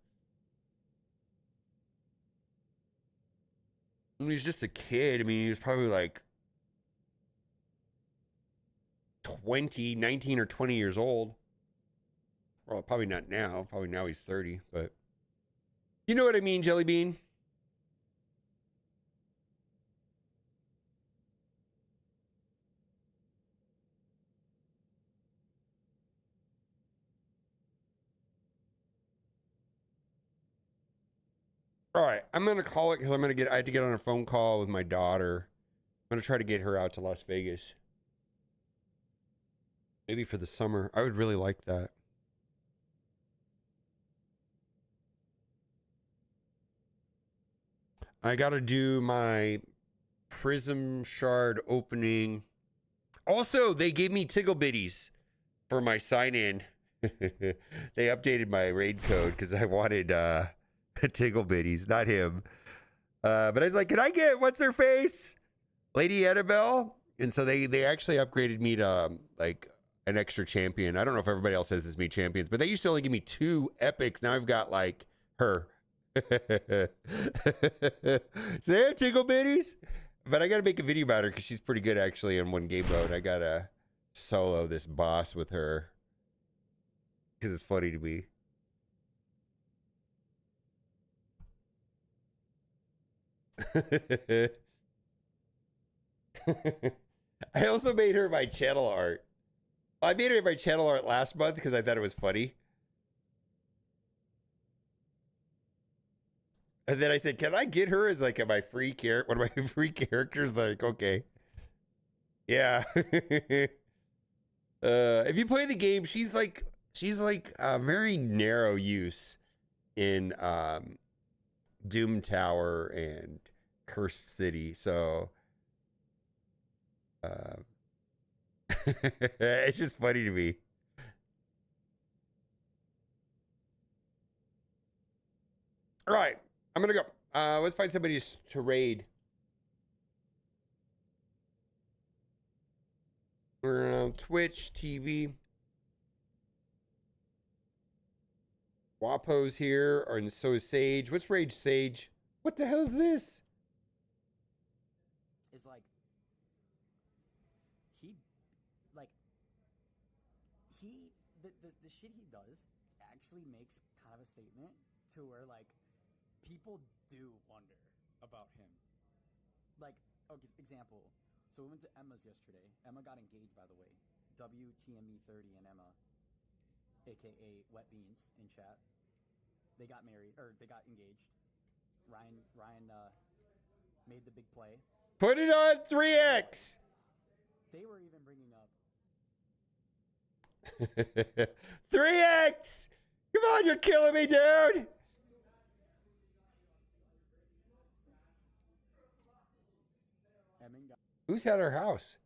I mean, he's just a kid. I mean, he was probably like 19 or 20 years old. Well, probably not now. Probably now he's 30, but you know what I mean, Jelly Bean? All right, I'm gonna call it because I have to get on a phone call with my daughter. I'm gonna try to get her out to Las Vegas. Maybe for the summer. I would really like that. I gotta do my Prism Shard opening. Also, they gave me Tiggle Bitties for my sign-in. They updated my raid code because I wanted Tiggle Bitties, not him. But I was like, can I get what's her face? Lady Annabelle? And so they actually upgraded me to like an extra champion. I don't know if everybody else has this many champions, but they used to only give me 2 epics. Now I've got like her. Say Tiggle Bitties? But I gotta make a video about her because she's pretty good actually in one game mode. I gotta solo this boss with her because it's funny to me. I also made her my channel art. I made her my channel art last month because I thought it was funny. And then I said, can I get her as like one of my free characters? Like, okay. Yeah. If you play the game, she's like very narrow use in Doom Tower and Cursed City. So it's just funny to me. All right, I'm gonna go. Let's find somebody to raid. We're on Twitch TV. Wapo's here, and so is Sage. What's Rage Sage? What the hell is this? Is like the shit he does actually makes kind of a statement to where like people do wonder about him. Like, okay, example. So we went to Emma's yesterday. Emma got engaged, by the way. WTME30 and Emma, aka Wet Beans in chat. They got married, or they got engaged. Ryan made the big play. Put it on 3X. They were even bringing up 3X. Come on, you're killing me, dude. Who's at our house?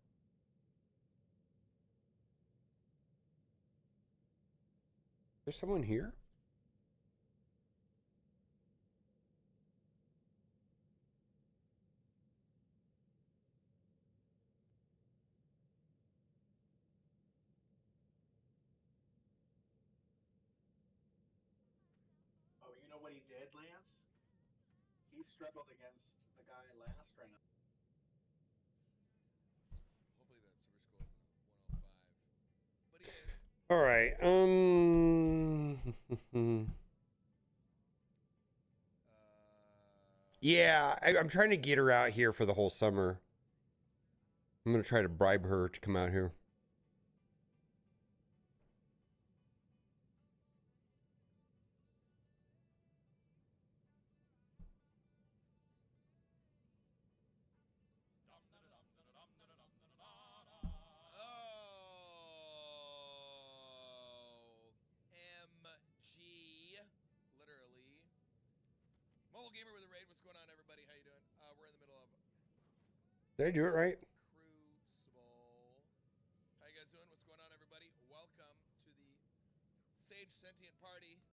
There's someone here? Oh, you know what he did, Lance? He struggled against the guy last round. All right. Yeah, I'm trying to get her out here for the whole summer. I'm going to try to bribe her to come out here. Mobile Gamer with a raid. What's going on, everybody? How you doing? We're in the middle of Did I do it right? Crucible. How you guys doing? What's going on, everybody? Welcome to the Sage Sentient